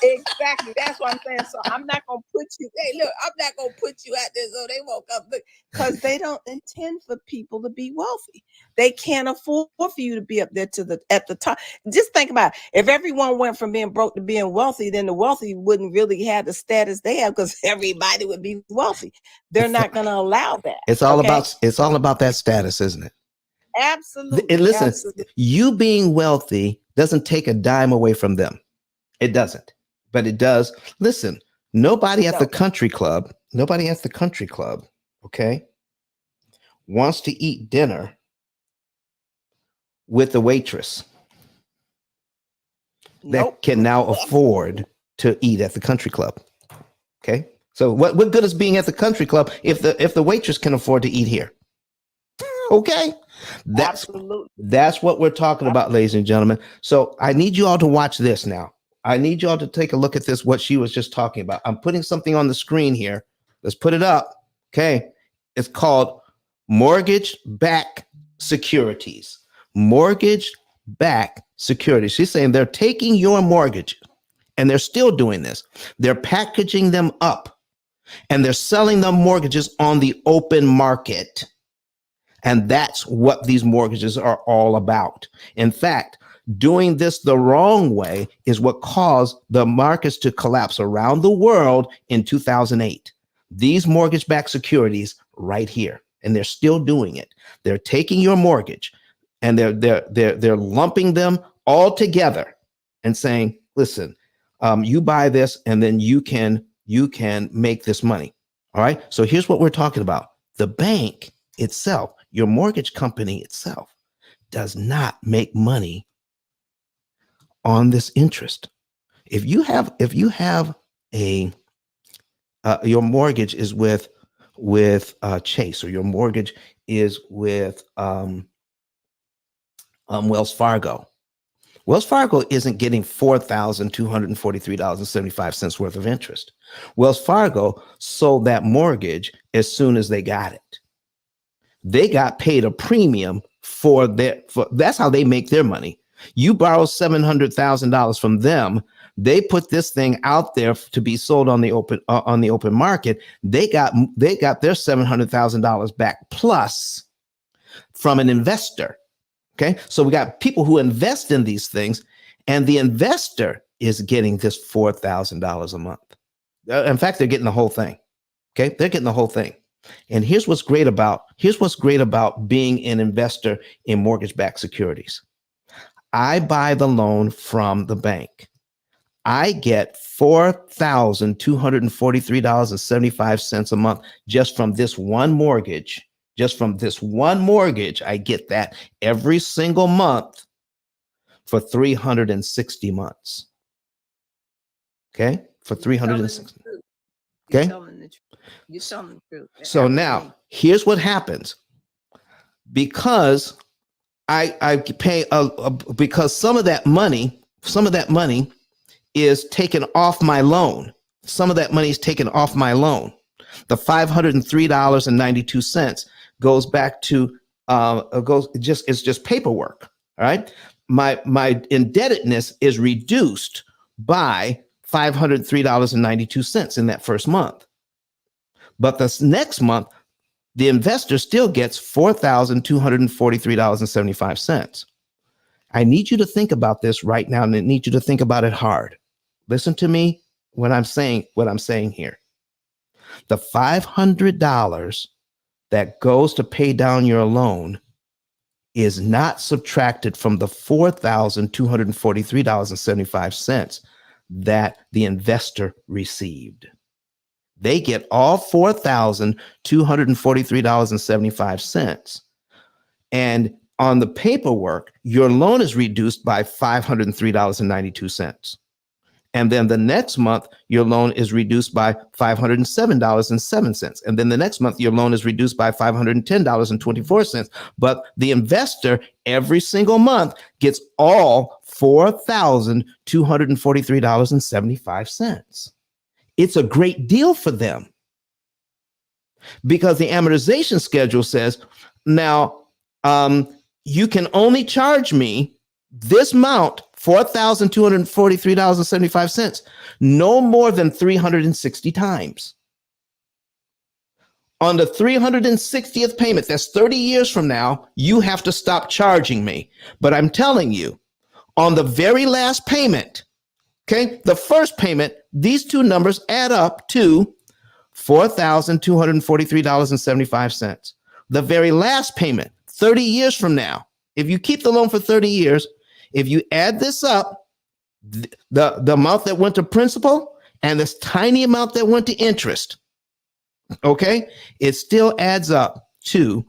exactly. That's what I'm saying. So I'm not gonna put you. Hey, look, I'm not gonna put you out there so they won't come. Because they don't intend for people to be wealthy. They can't afford for you to be up there at the top. Just think about it. If everyone went from being broke to being wealthy, then the wealthy wouldn't really have the status they have, because everybody would be wealthy. They're It's not gonna allow that. it's Okay. all about that status, isn't it? And Absolutely. listen, Absolutely. you being wealthy doesn't take a dime away from them. It doesn't, but it does. Listen, No. nobody at the country club, okay, wants to eat dinner with the waitress that Nope. can now afford to eat at the country club. Okay. So what good is being at the country club if the waitress can afford to eat here? Okay. That's Absolutely. that's what we're talking about, ladies and gentlemen. So I need you all to watch this now. I need you all to take a look at this, what she was just talking about. I'm putting something on the screen here. Let's put it up. Okay. It's called mortgage back securities. Mortgage back securities. She's saying they're taking your mortgage, and they're still doing this. They're packaging them up and they're selling them mortgages on the open market. And that's what these mortgages are all about. In fact, doing this the wrong way is what caused the markets to collapse around the world in 2008. These mortgage-backed securities right here, and they're still doing it. They're taking your mortgage and they're lumping them all together and saying, listen, you buy this and then you can make this money. All right. So here's what we're talking about. The bank itself, your mortgage company itself, does not make money on this interest. If you have a your mortgage is with Chase, or your mortgage is with Wells Fargo. Wells Fargo isn't getting $4,243.75 worth of interest. Wells Fargo sold that mortgage as soon as they got it. They got paid a premium for that's how they make their money. You borrow $700,000 from them. They put this thing out there to be sold on the open market. They got their $700,000 back plus from an investor. Okay, so we got people who invest in these things, and the investor is getting this $4,000 a month. In fact, they're getting the whole thing. Okay, they're getting the whole thing. And here's what's great about being an investor in mortgage-backed securities. I buy the loan from the bank. I get $4,243.75 a month just from this one mortgage. Just from this one mortgage, I get that every single month for 360 months. Okay, for 360. Okay. You're telling the truth. So now here's what happens. Because I pay because some of that money is taken off my loan. Some of that money is taken off my loan. The $503.92 goes back to it's just paperwork. All right. My indebtedness is reduced by $503.92 in that first month. But this next month, the investor still gets $4,243.75. I need you to think about this right now, and I need you to think about it hard. Listen to me when I'm saying what I'm saying here. The $500 that goes to pay down your loan is not subtracted from the $4,243.75 that the investor received. They get all $4,243.75. And on the paperwork, your loan is reduced by $503.92. And then the next month, your loan is reduced by $507.07. And then the next month, your loan is reduced by $510.24. But the investor every single month gets all $4,243.75. It's a great deal for them because the amortization schedule says, now, you can only charge me this amount, $4,243.75, no more than 360 times. On the 360th payment, that's 30 years from now, you have to stop charging me. But I'm telling you, on the very last payment, okay, the first payment, these two numbers add up to $4,243.75. The very last payment, 30 years from now, if you keep the loan for 30 years, if you add this up, the amount that went to principal and this tiny amount that went to interest, okay, it still adds up to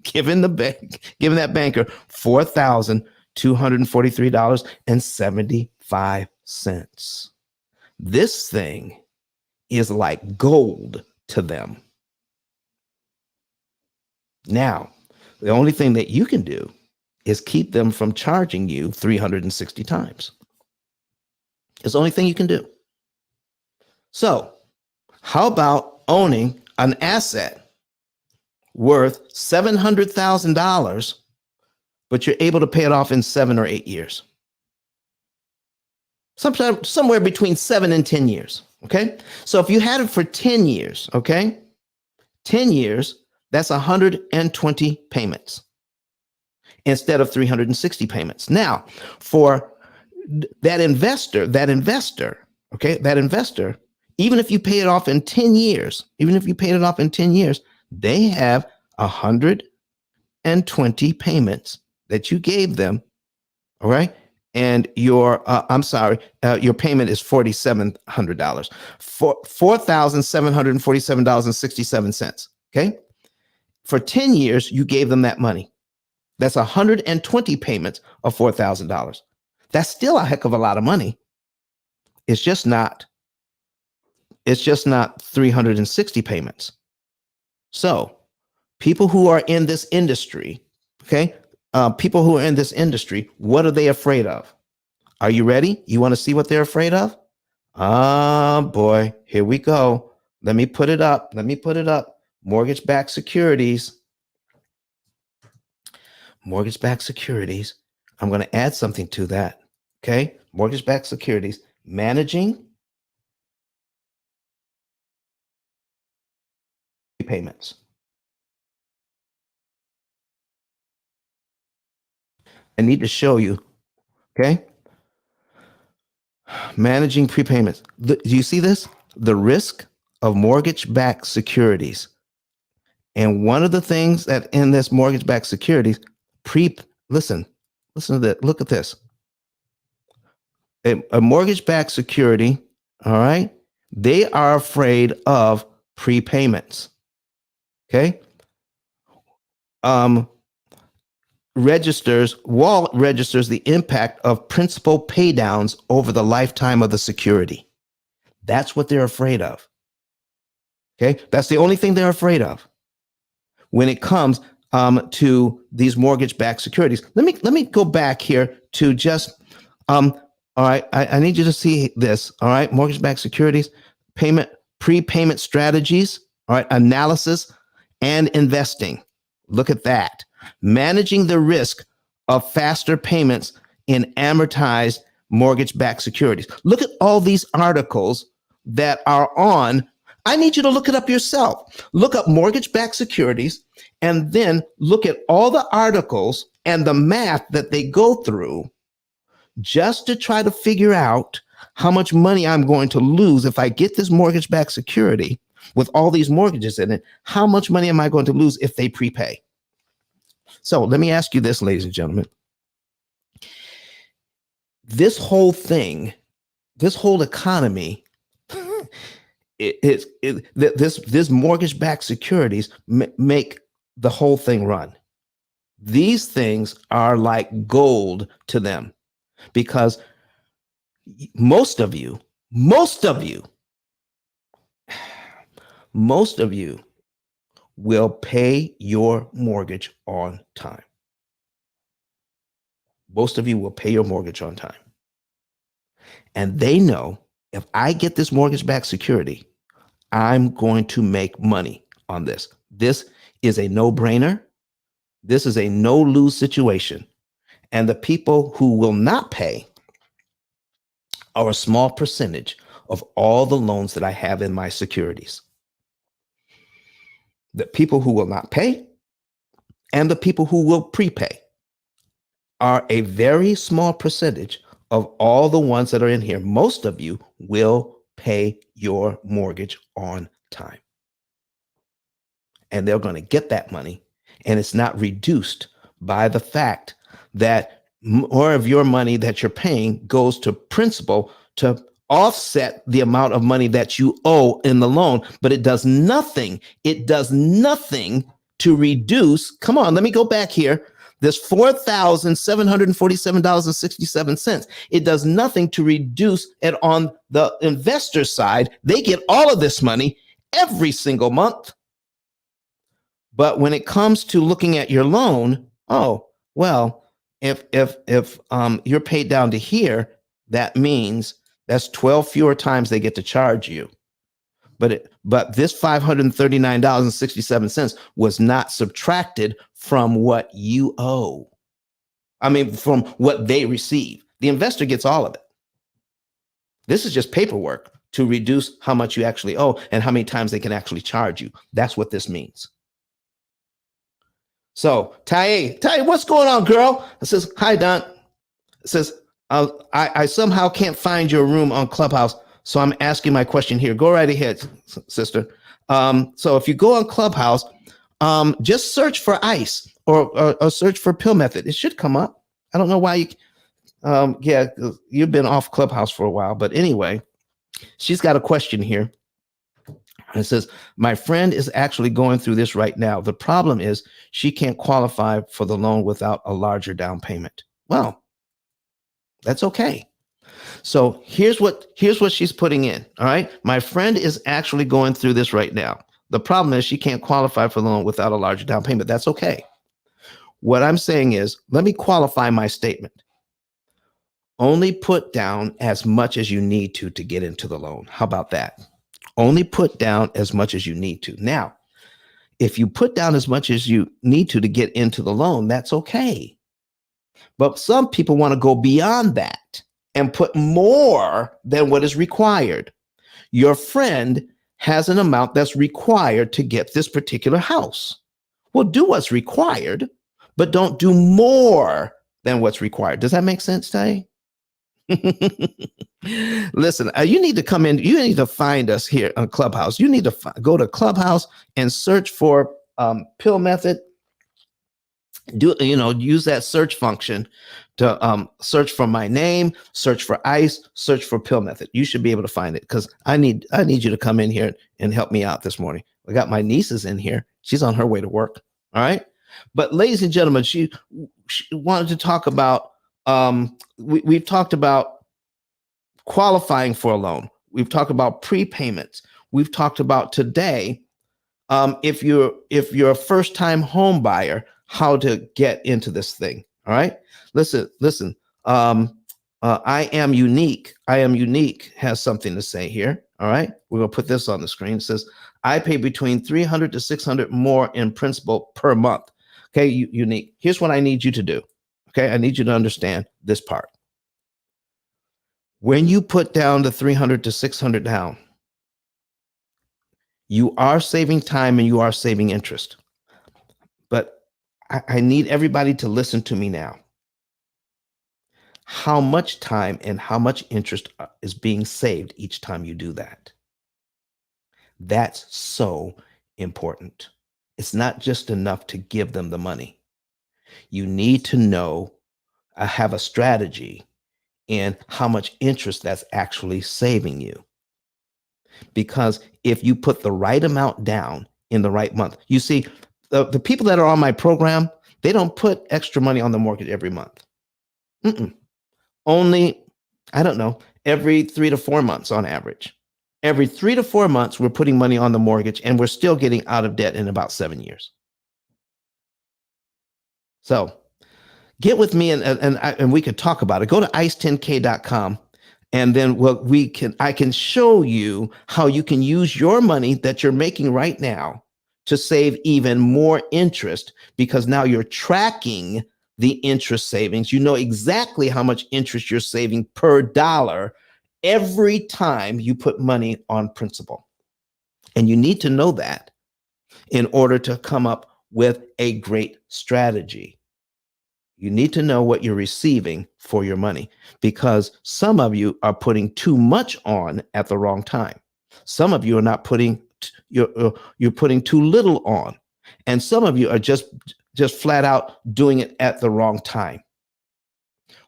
giving that banker $4,243.75. This thing is like gold to them. Now, the only thing that you can do is keep them from charging you 360 times. It's the only thing you can do. So, how about owning an asset worth $700,000, but you're able to pay it off in 7 or 8 years? Somewhere between 7 and 10 years. Okay. So if you had it for 10 years, okay, 10 years, That's 120 payments instead of 360 payments. Now, for that investor, okay, that investor, even if you pay it off in 10 years, they have 120 payments that you gave them. All right. And your, your payment is $4,700, $4,747.67. Okay. For 10 years, you gave them that money. That's 120 payments of $4,000. That's still a heck of a lot of money. It's just not 360 payments. So people who are in this industry, okay, what are they afraid of? Are you ready? You want to see what they're afraid of? Ah, boy, here we go. Let me put it up. Mortgage-backed securities. I'm going to add something to that. Okay. Mortgage-backed securities, managing payments. I need to show you. Okay. Managing prepayments. Do you see this? The risk of mortgage-backed securities. And one of the things that in this mortgage-backed securities, listen to that. Look at this. A mortgage-backed security, all right, they are afraid of prepayments. Okay. Wall registers the impact of principal paydowns over the lifetime of the security. That's what they're afraid of. Okay. That's the only thing they're afraid of when it comes to these mortgage-backed securities. Let me go back here to just all right. I need you to see this. All right. Mortgage-backed securities, prepayment strategies, all right, analysis and investing. Look at that. Managing the risk of faster payments in amortized mortgage-backed securities. Look at all these articles that are on. I need you to look it up yourself. Look up mortgage-backed securities and then look at all the articles and the math that they go through just to try to figure out how much money I'm going to lose if I get this mortgage-backed security with all these mortgages in it. How much money am I going to lose if they prepay? So let me ask you this, ladies and gentlemen. This whole economy, this mortgage-backed securities make the whole thing run. These things are like gold to them because most of you will pay your mortgage on time. Most of you will pay your mortgage on time. And they know if I get this mortgage-backed security, I'm going to make money on this. This is a no-brainer. This is a no-lose situation. And the people who will not pay are a small percentage of all the loans that I have in my securities. The people who will not pay and the people who will prepay are a very small percentage of all the ones that are in here. Most of you will pay your mortgage on time. And they're going to get that money. And it's not reduced by the fact that more of your money that you're paying goes to principal to offset the amount of money that you owe in the loan. But it does nothing. It does nothing to reduce. Come on, let me go back here. This $4,747.67. It does nothing to reduce it on the investor side. They get all of this money every single month. But when it comes to looking at your loan, oh, well, if you're paid down to here, that means that's 12 fewer times they get to charge you. But this $539.67 was not subtracted from what you owe. I mean, from what they receive. The investor gets all of it. This is just paperwork to reduce how much you actually owe and how many times they can actually charge you. That's what this means. So Ty, what's going on, girl? I says, hi, Don. It says, I somehow can't find your room on Clubhouse, so I'm asking my question here. Go right ahead, sister. So if you go on Clubhouse, just search for ICE or search for Pill Method. It should come up. I don't know why you. Yeah, you've been off Clubhouse for a while, but anyway, she's got a question here. It says, my friend is actually going through this right now. The problem is she can't qualify for the loan without a larger down payment. Well, that's okay. So here's what she's putting in. All right. My friend is actually going through this right now. The problem is she can't qualify for the loan without a larger down payment. That's okay. What I'm saying is, let me qualify my statement. Only put down as much as you need to get into the loan. How about that? Only put down as much as you need to. Now, if you put down as much as you need to get into the loan, that's okay. But some people want to go beyond that and put more than what is required. Your friend has an amount that's required to get this particular house. Well, do what's required, but don't do more than what's required. Does that make sense, Tay? Listen, you need to come in. You need to find us here on Clubhouse. You need to go to Clubhouse and search for Pill Method. Use that search function to search for my name, search for ICE, search for Pill Method. You should be able to find it, because I need you to come in here and help me out this morning. I got my nieces in here. She's on her way to work. All right. But ladies and gentlemen, she wanted to talk about, we've talked about qualifying for a loan. We've talked about prepayments. We've talked about today, if you're a first time home buyer, how to get into this thing. All right. Listen. I am unique. I am unique has something to say here. All right. We're going to put this on the screen. It says, I pay between 300 to 600 more in principal per month. Okay. Unique. Here's what I need you to do. Okay. I need you to understand this part. When you put down the 300 to 600 down, you are saving time and you are saving interest. But I need everybody to listen to me now. How much time and how much interest is being saved each time you do that? That's so important. It's not just enough to give them the money. You need to know, have a strategy in how much interest that's actually saving you. Because if you put the right amount down in the right month, you see, the people that are on my program, they don't put extra money on the mortgage every month. Only, I don't know, every 3 to 4 months on average. Every 3 to 4 months, we're putting money on the mortgage, and we're still getting out of debt in about 7 years. So get with me and we could talk about it. Go to ice10k.com. And then I can show you how you can use your money that you're making right now to save even more interest, because now you're tracking the interest savings. You know exactly how much interest you're saving per dollar every time you put money on principal. And you need to know that in order to come up with a great strategy. You need to know what you're receiving for your money, because some of you are putting too much on at the wrong time. Some of you are not putting, you're putting too little on. And some of you are just flat out doing it at the wrong time.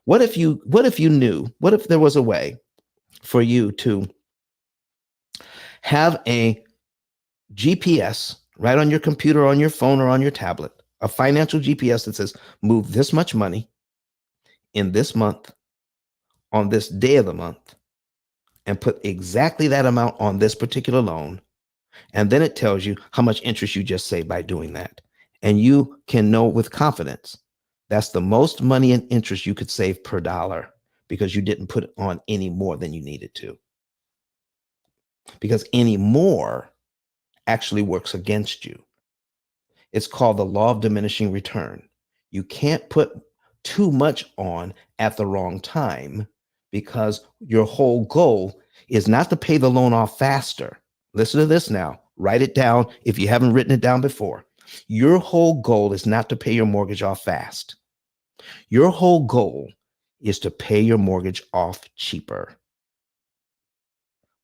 What if you knew, what if there was a way for you to have a GPS right on your computer, on your phone, or on your tablet, a financial GPS that says, move this much money in this month, on this day of the month, and put exactly that amount on this particular loan. And then it tells you how much interest you just saved by doing that. And you can know with confidence that's the most money and interest you could save per dollar, because you didn't put on any more than you needed to. Because any more actually works against you. It's called the law of diminishing return. You can't put too much on at the wrong time, because your whole goal is not to pay the loan off faster. Listen to this now. Write it down if you haven't written it down before. Your whole goal is not to pay your mortgage off fast. Your whole goal is to pay your mortgage off cheaper.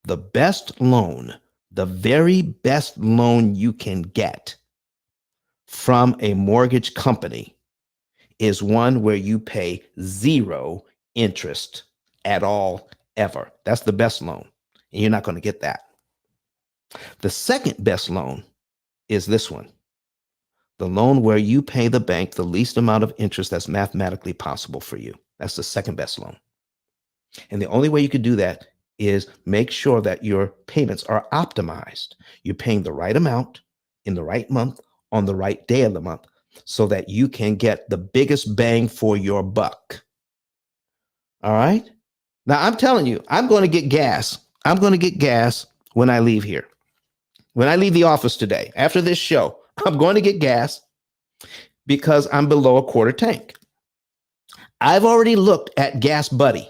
The best loan, the very best loan you can get from a mortgage company is one where you pay zero interest at all, ever. That's the best loan. And you're not going to get that. The second best loan is this one. The loan where you pay the bank the least amount of interest that's mathematically possible for you. That's the second best loan. And the only way you could do that is make sure that your payments are optimized. You're paying the right amount in the right month on the right day of the month so that you can get the biggest bang for your buck. All right. Now, I'm telling you, I'm going to get gas. I'm going to get gas when I leave here. When I leave the office today, after this show, I'm going to get gas because I'm below a quarter tank. I've already looked at Gas Buddy.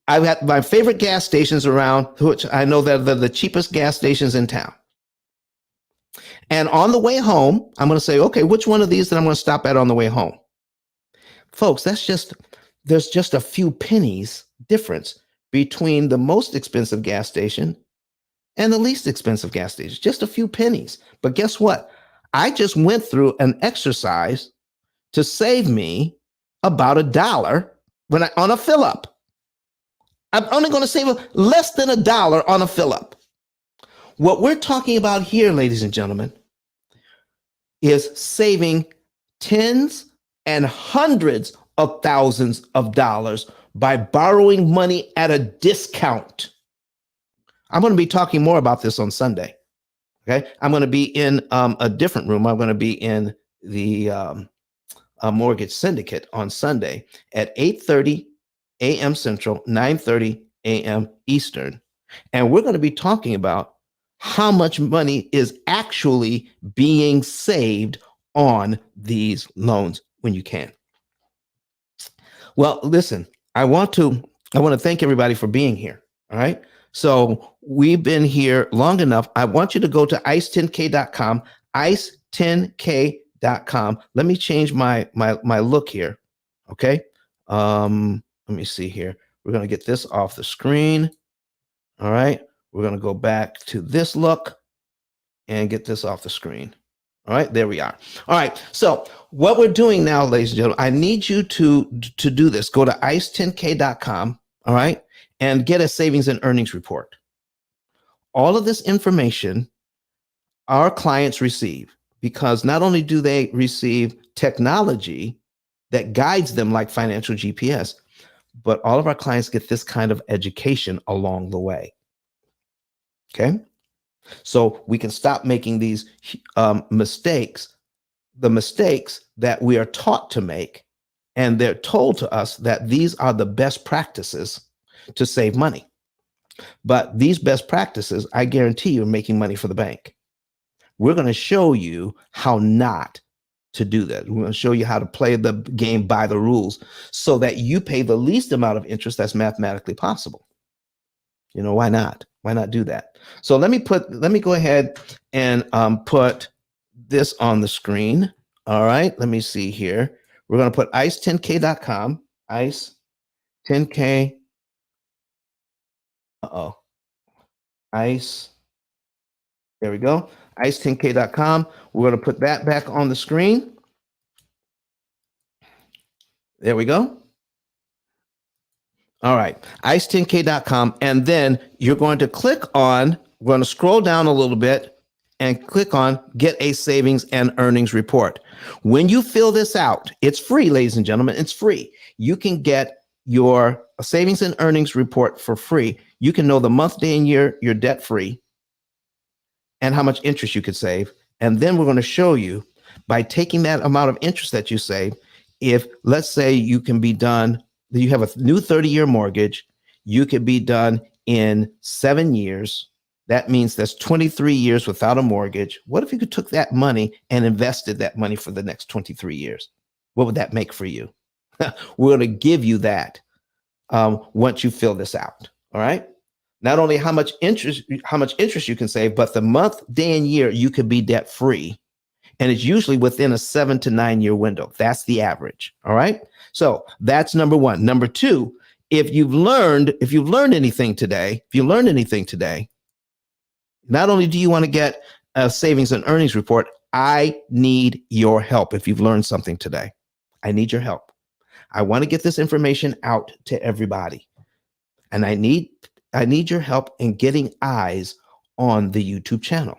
I've got my favorite gas stations around, which I know that they're the cheapest gas stations in town. And on the way home, I'm going to say, okay, which one of these that I'm going to stop at on the way home? Folks, there's just a few pennies difference between the most expensive gas station and the least expensive gas station. Just a few pennies. But guess what? I just went through an exercise to save me about $1 on a fill up. I'm only going to save less than $1 on a fill up. What we're talking about here, ladies and gentlemen, is saving tens and hundreds of thousands of dollars by borrowing money at a discount. I'm going to be talking more about this on Sunday. Okay. I'm going to be in a different room. I'm going to be in the mortgage syndicate on Sunday at 8:30 a.m. Central, 9:30 a.m. Eastern. And we're going to be talking about how much money is actually being saved on these loans when you can. Well, listen, I want to thank everybody for being here. All right. So we've been here long enough. I want you to go to ice10k.com, ice10k.com. Let me change my look here. Okay. Let me see here. We're going to get this off the screen. All right. We're going to go back to this look and get this off the screen. All right, there we are. All right, so what we're doing now, ladies and gentlemen, I need you to do this. Go to ice10k.com, all right, and get a savings and earnings report. All of this information our clients receive, because not only do they receive technology that guides them like financial GPS, but all of our clients get this kind of education along the way. Okay? So we can stop making these mistakes, the mistakes that we are taught to make, and they're told to us that these are the best practices to save money. But these best practices, I guarantee you, are making money for the bank. We're going to show you how not to do that. We're going to show you how to play the game by the rules so that you pay the least amount of interest that's mathematically possible. You know, why not? Why not do that? So let me go ahead and put this on the screen. All right, let me see here. We're going to put ice10k.com, ice10k. Ice. There we go. Ice10k.com. We're going to put that back on the screen. There we go. All right, ice10k.com. And then you're going to click on, we're going to scroll down a little bit and click on Get a Savings and Earnings Report. When you fill this out, it's free, ladies and gentlemen. It's free. You can get your savings and earnings report for free. You can know the month, day, and year you're debt free and how much interest you could save. And then we're going to show you by taking that amount of interest that you save, if let's say you can be done, you have a new 30-year mortgage, you could be done in 7 years. That means that's 23 years without a mortgage. What if you could took that money and invested that money for the next 23 years? What would that make for you? We're going to give you that once you fill this out. All right. Not only how much interest you can save, but the month, day, and year you could be debt free. And it's usually within a 7 to 9 year window. That's the average. All right. So that's number one. Number two, if you've learned anything today, not only do you want to get a savings and earnings report, I need your help. If you've learned something today, I need your help. I want to get this information out to everybody. And I need your help in getting eyes on the YouTube channel,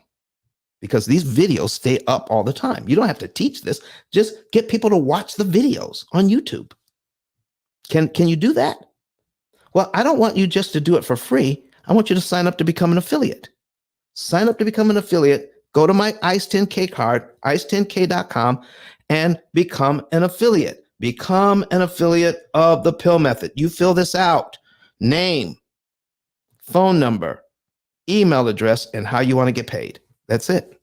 because these videos stay up all the time. You don't have to teach this. Just get people to watch the videos on YouTube. Can you do that? Well, I don't want you just to do it for free. I want you to sign up to become an affiliate. Sign up to become an affiliate. Go to my ICE 10K card, ice10k.com, and become an affiliate. Become an affiliate of the P.I.L.L method. You fill this out: name, phone number, email address, and how you want to get paid. That's it.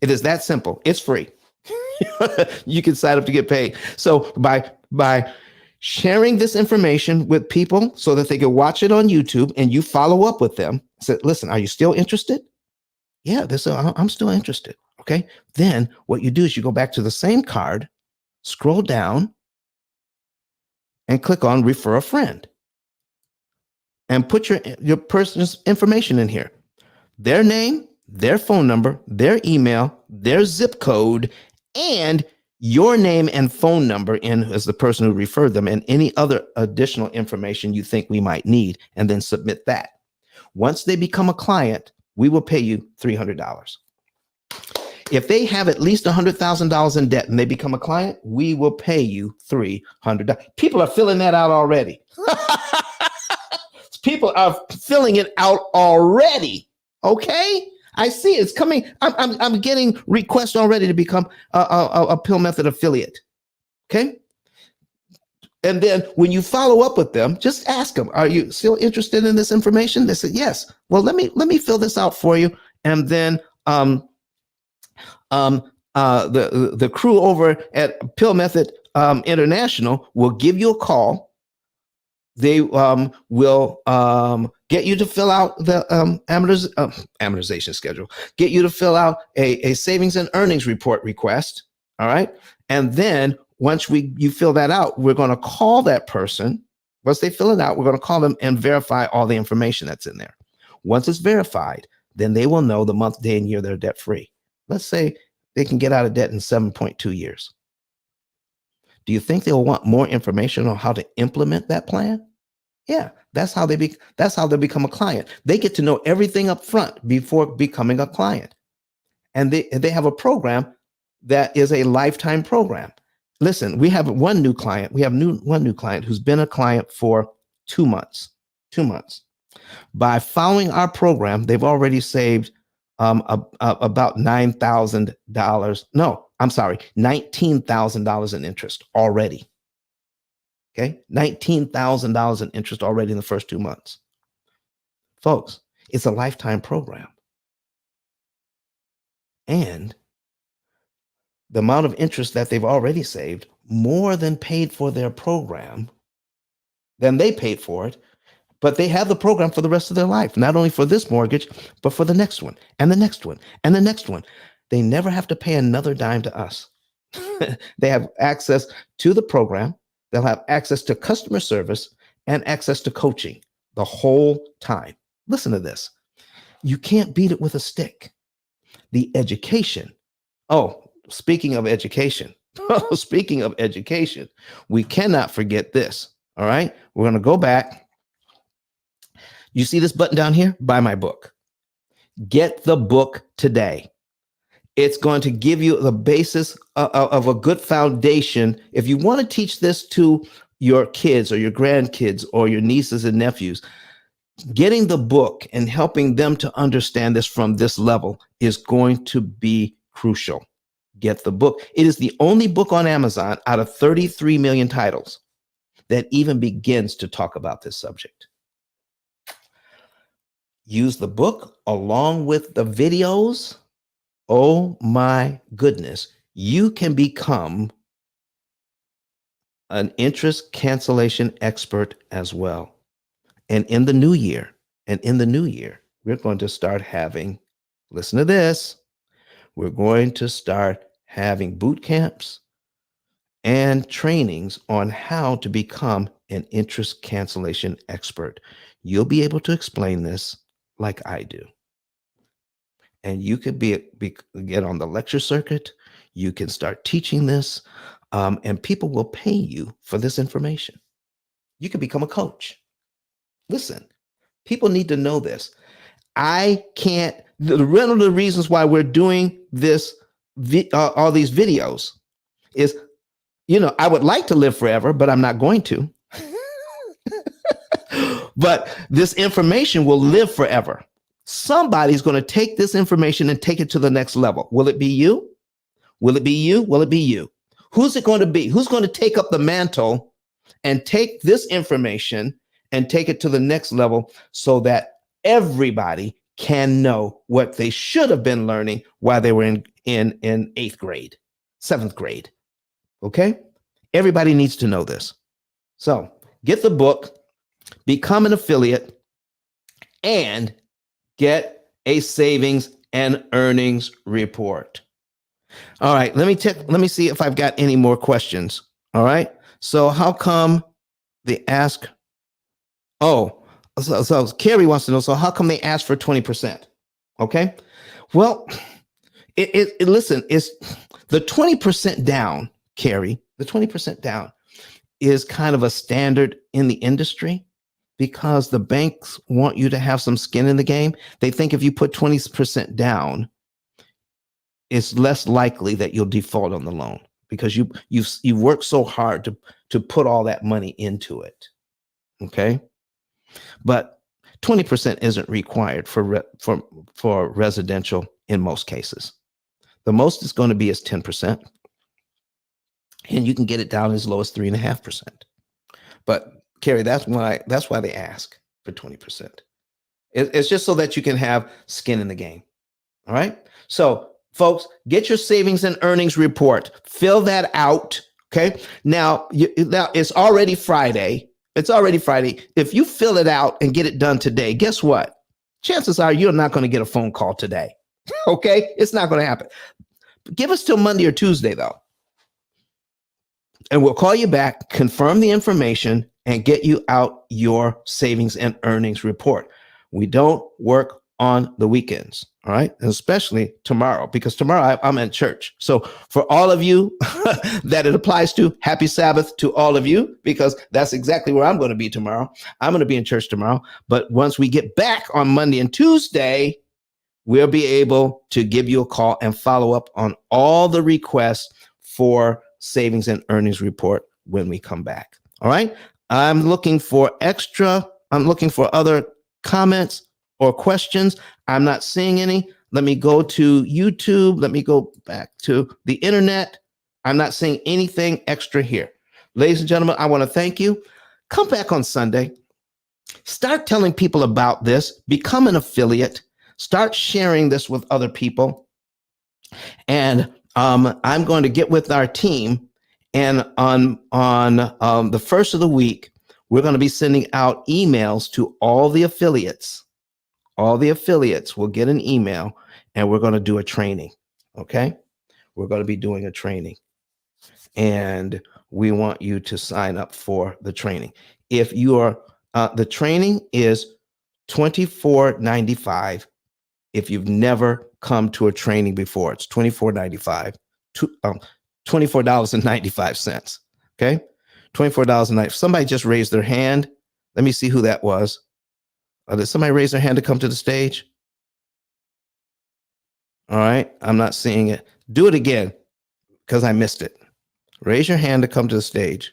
It is that simple. It's free. You can sign up to get paid. So by sharing this information with people so that they can watch it on YouTube, and you follow up with them, say, listen, are you still interested? Yeah, I'm still interested. Okay. Then what you do is you go back to the same card, scroll down, and click on refer a friend, and put your person's information in here: their name, their phone number, their email, their zip code, and your name and phone number in as the person who referred them, and any other additional information you think we might need, and then submit that. Once they become a client, we will pay you $300. If they have at least $100,000 in debt and they become a client, we will pay you $300. People are filling that out already. People are filling it out already. Okay, I see it's coming. I'm getting requests already to become a P.I.L.L method affiliate. Okay, and then when you follow up with them, just ask them, "Are you still interested in this information?" They said, "Yes." Well, let me fill this out for you, and then the crew over at P.I.L.L Method International will give you a call. They will get you to fill out the amortization schedule, get you to fill out a savings and earnings report request. All right. And then once you fill that out, we're going to call that person. Once they fill it out, we're going to call them and verify all the information that's in there. Once it's verified, then they will know the month, day, and year they're debt free. Let's say they can get out of debt in 7.2 years. Do you think they'll want more information on how to implement that plan? Yeah, that's how they become a client. They get to know everything up front before becoming a client. And they have a program that is a lifetime program. Listen, we have one new client. We have one new client who's been a client for 2 months. 2 months. By following our program, they've already saved about $9,000. No, I'm sorry, $19,000 in interest already. Okay, $19,000 in interest already in the first 2 months. Folks, it's a lifetime program. And the amount of interest that they've already saved more than paid for their program, than they paid for it. But they have the program for the rest of their life, not only for this mortgage, but for the next one, and the next one, and the next one. They never have to pay another dime to us. They have access to the program. They'll have access to customer service and access to coaching the whole time. Listen to this. You can't beat it with a stick. The education. Oh, speaking of education, we cannot forget this. All right. We're going to go back. You see this button down here? Buy my book. Get the book today. It's going to give you the basis of a good foundation. If you want to teach this to your kids or your grandkids or your nieces and nephews, getting the book and helping them to understand this from this level is going to be crucial. Get the book. It is the only book on Amazon out of 33 million titles that even begins to talk about this subject. Use the book along with the videos. Oh my goodness. You can become an interest cancellation expert as well. And in the new year, we're going to start having, listen to this, we're going to start having boot camps and trainings on how to become an interest cancellation expert. You'll be able to explain this like I do. And you could get on the lecture circuit. You can start teaching this, and people will pay you for this information. You can become a coach. Listen, people need to know this. I can't. One of the reasons why we're doing this, all these videos, is, I would like to live forever, but I'm not going to. But this information will live forever. Somebody's going to take this information and take it to the next level. Will it be you? Will it be you? Will it be you? Who's it going to be? Who's going to take up the mantle and take this information and take it to the next level so that everybody can know what they should have been learning while they were in 8th grade, 7th grade? Okay? Everybody needs to know this. So get the book, become an affiliate, and get a savings and earnings report. All right, let me see if I've got any more questions. All right. So how come they ask? Oh, so Carrie wants to know. So how come they ask for 20%? Okay. Well, listen, it's the 20% down, Carrie. The 20% down is kind of a standard in the industry because the banks want you to have some skin in the game. They think if you put 20% down, it's less likely that you'll default on the loan because you've worked so hard to put all that money into it. Okay, but 20% isn't required for residential in most cases. The most it's going to be is 10%, and you can get it down as low as 3.5%. But Carrie, that's why they ask for 20%. It's just so that you can have skin in the game. All right, so folks, get your savings and earnings report. Fill that out. Okay. Now it's already Friday. If you fill it out and get it done today, guess what? Chances are you're not going to get a phone call today. Okay. It's not going to happen. Give us till Monday or Tuesday, though. And we'll call you back, confirm the information, and get you out your savings and earnings report. We don't work on the weekends. All right. And especially tomorrow, because tomorrow I'm at church. So for all of you that it applies to, happy Sabbath to all of you, because that's exactly where I'm going to be tomorrow. I'm going to be in church tomorrow. But once we get back on Monday and Tuesday, we'll be able to give you a call and follow up on all the requests for savings and earnings report when we come back. All right. I'm looking for other comments or questions. I'm not seeing any. Let me go to YouTube. Let me go back to the internet. I'm not seeing anything extra here. Ladies and gentlemen, I want to thank you. Come back on Sunday. Start telling people about this. Become an affiliate. Start sharing this with other people. And I'm going to get with our team. And on the first of the week, we're going to be sending out emails to all the affiliates. All the affiliates will get an email, and we're going to do a training. Okay. We're going to be doing a training, and we want you to sign up for the training. If you are, the training is $24.95. If you've never come to a training before, it's $24.95, $24.95. Okay. $24.95. Somebody just raised their hand. Let me see who that was. Did somebody raise their hand to come to the stage? All right. I'm not seeing it. Do it again because I missed it. Raise your hand to come to the stage.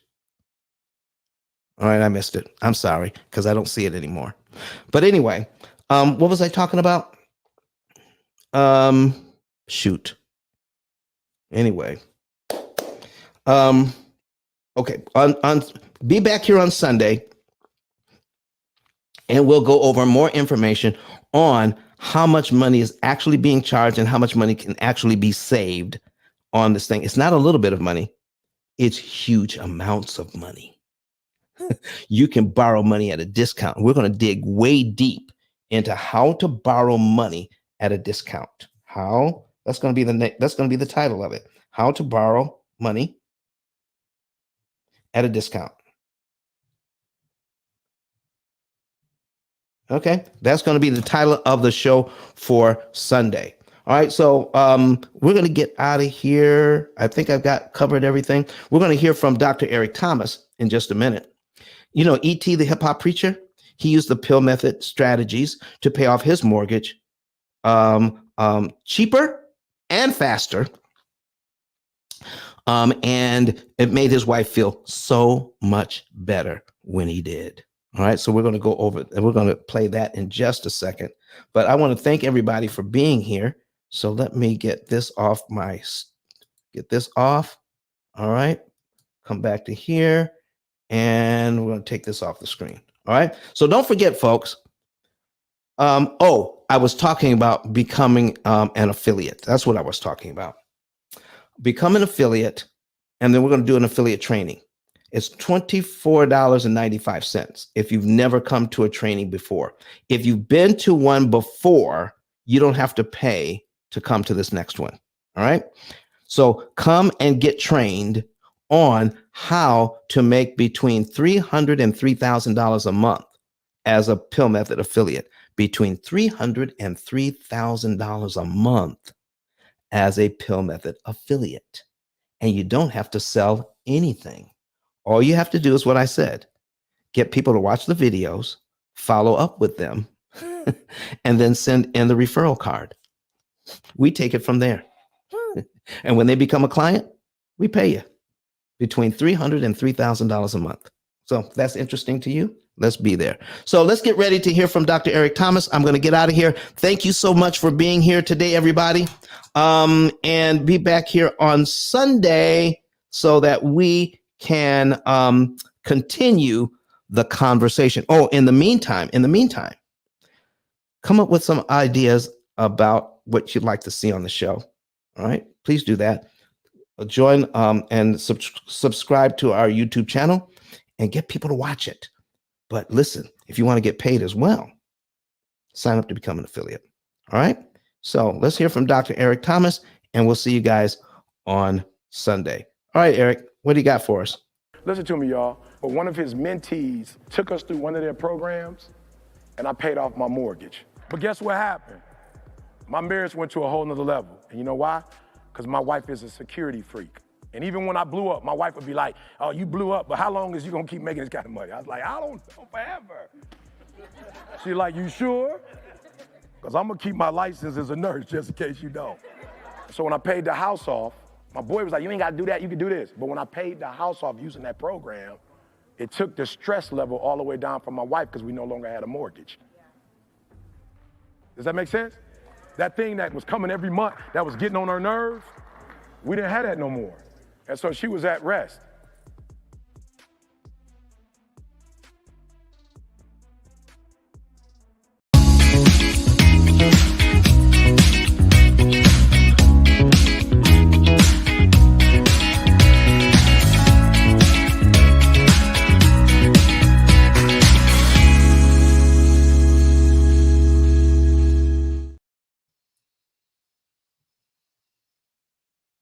All right. I missed it. I'm sorry because I don't see it anymore. But anyway, what was I talking about? Shoot. Anyway. Okay. Be back here on Sunday. And we'll go over more information on how much money is actually being charged and how much money can actually be saved on this thing. It's not a little bit of money. It's huge amounts of money. you can borrow money at a discount. We're going to dig way deep into how to borrow money at a discount. How? That's going to be that's going to be the title of it. How to borrow money at a discount. Okay, that's going to be the title of the show for Sunday. All right, so we're going to get out of here. I think I've got covered everything. We're going to hear from Dr. Eric Thomas in just a minute. You know, E.T., the hip hop preacher, he used the P.I.L.L method strategies to pay off his mortgage cheaper and faster. And it made his wife feel so much better when he did. All right, so we're going to go over and we're going to play that in just a second. But I want to thank everybody for being here. So let me get this off All right, come back to here and we're going to take this off the screen. All right, so don't forget, folks. I was talking about becoming an affiliate. That's what I was talking about. Become an affiliate, and then we're going to do an affiliate training. It's $24.95 if you've never come to a training before. If you've been to one before, you don't have to pay to come to this next one. All right. So come and get trained on how to make between $300 and $3,000 a month as a P.I.L.L method affiliate. Between $300 and $3,000 a month as a P.I.L.L method affiliate. And you don't have to sell anything. All you have to do is what I said, get people to watch the videos, follow up with them, and then send in the referral card. We take it from there. And when they become a client, we pay you between $300 and $3,000 a month. So if that's interesting to you, let's be there. So let's get ready to hear from Dr. Eric Thomas. I'm going to get out of here. Thank you so much for being here today, everybody. And be back here on Sunday so that we can continue the conversation. Oh, in the meantime, come up with some ideas about what you'd like to see on the show. All right, please do that. Join and subscribe to our YouTube channel and get people to watch it. But listen, if you want to get paid as well, sign up to become an affiliate. All right. So let's hear from Dr. Eric Thomas, and we'll see you guys on Sunday. All right, Eric, what do you got for us? Listen to me, y'all. But one of his mentees took us through one of their programs, and I paid off my mortgage. But guess what happened? My marriage went to a whole nother level. And you know why? Because my wife is a security freak. And even when I blew up, my wife would be like, oh, you blew up, but how long is you gonna keep making this kind of money? I was like, I don't know, forever. She's like, you sure? Because I'm gonna keep my license as a nurse just in case you don't. So when I paid the house off, my boy was like, you ain't gotta do that, you can do this. But when I paid the house off using that program, it took the stress level all the way down for my wife because we no longer had a mortgage. Does that make sense? That thing that was coming every month, that was getting on her nerves, we didn't have that no more. And so she was at rest.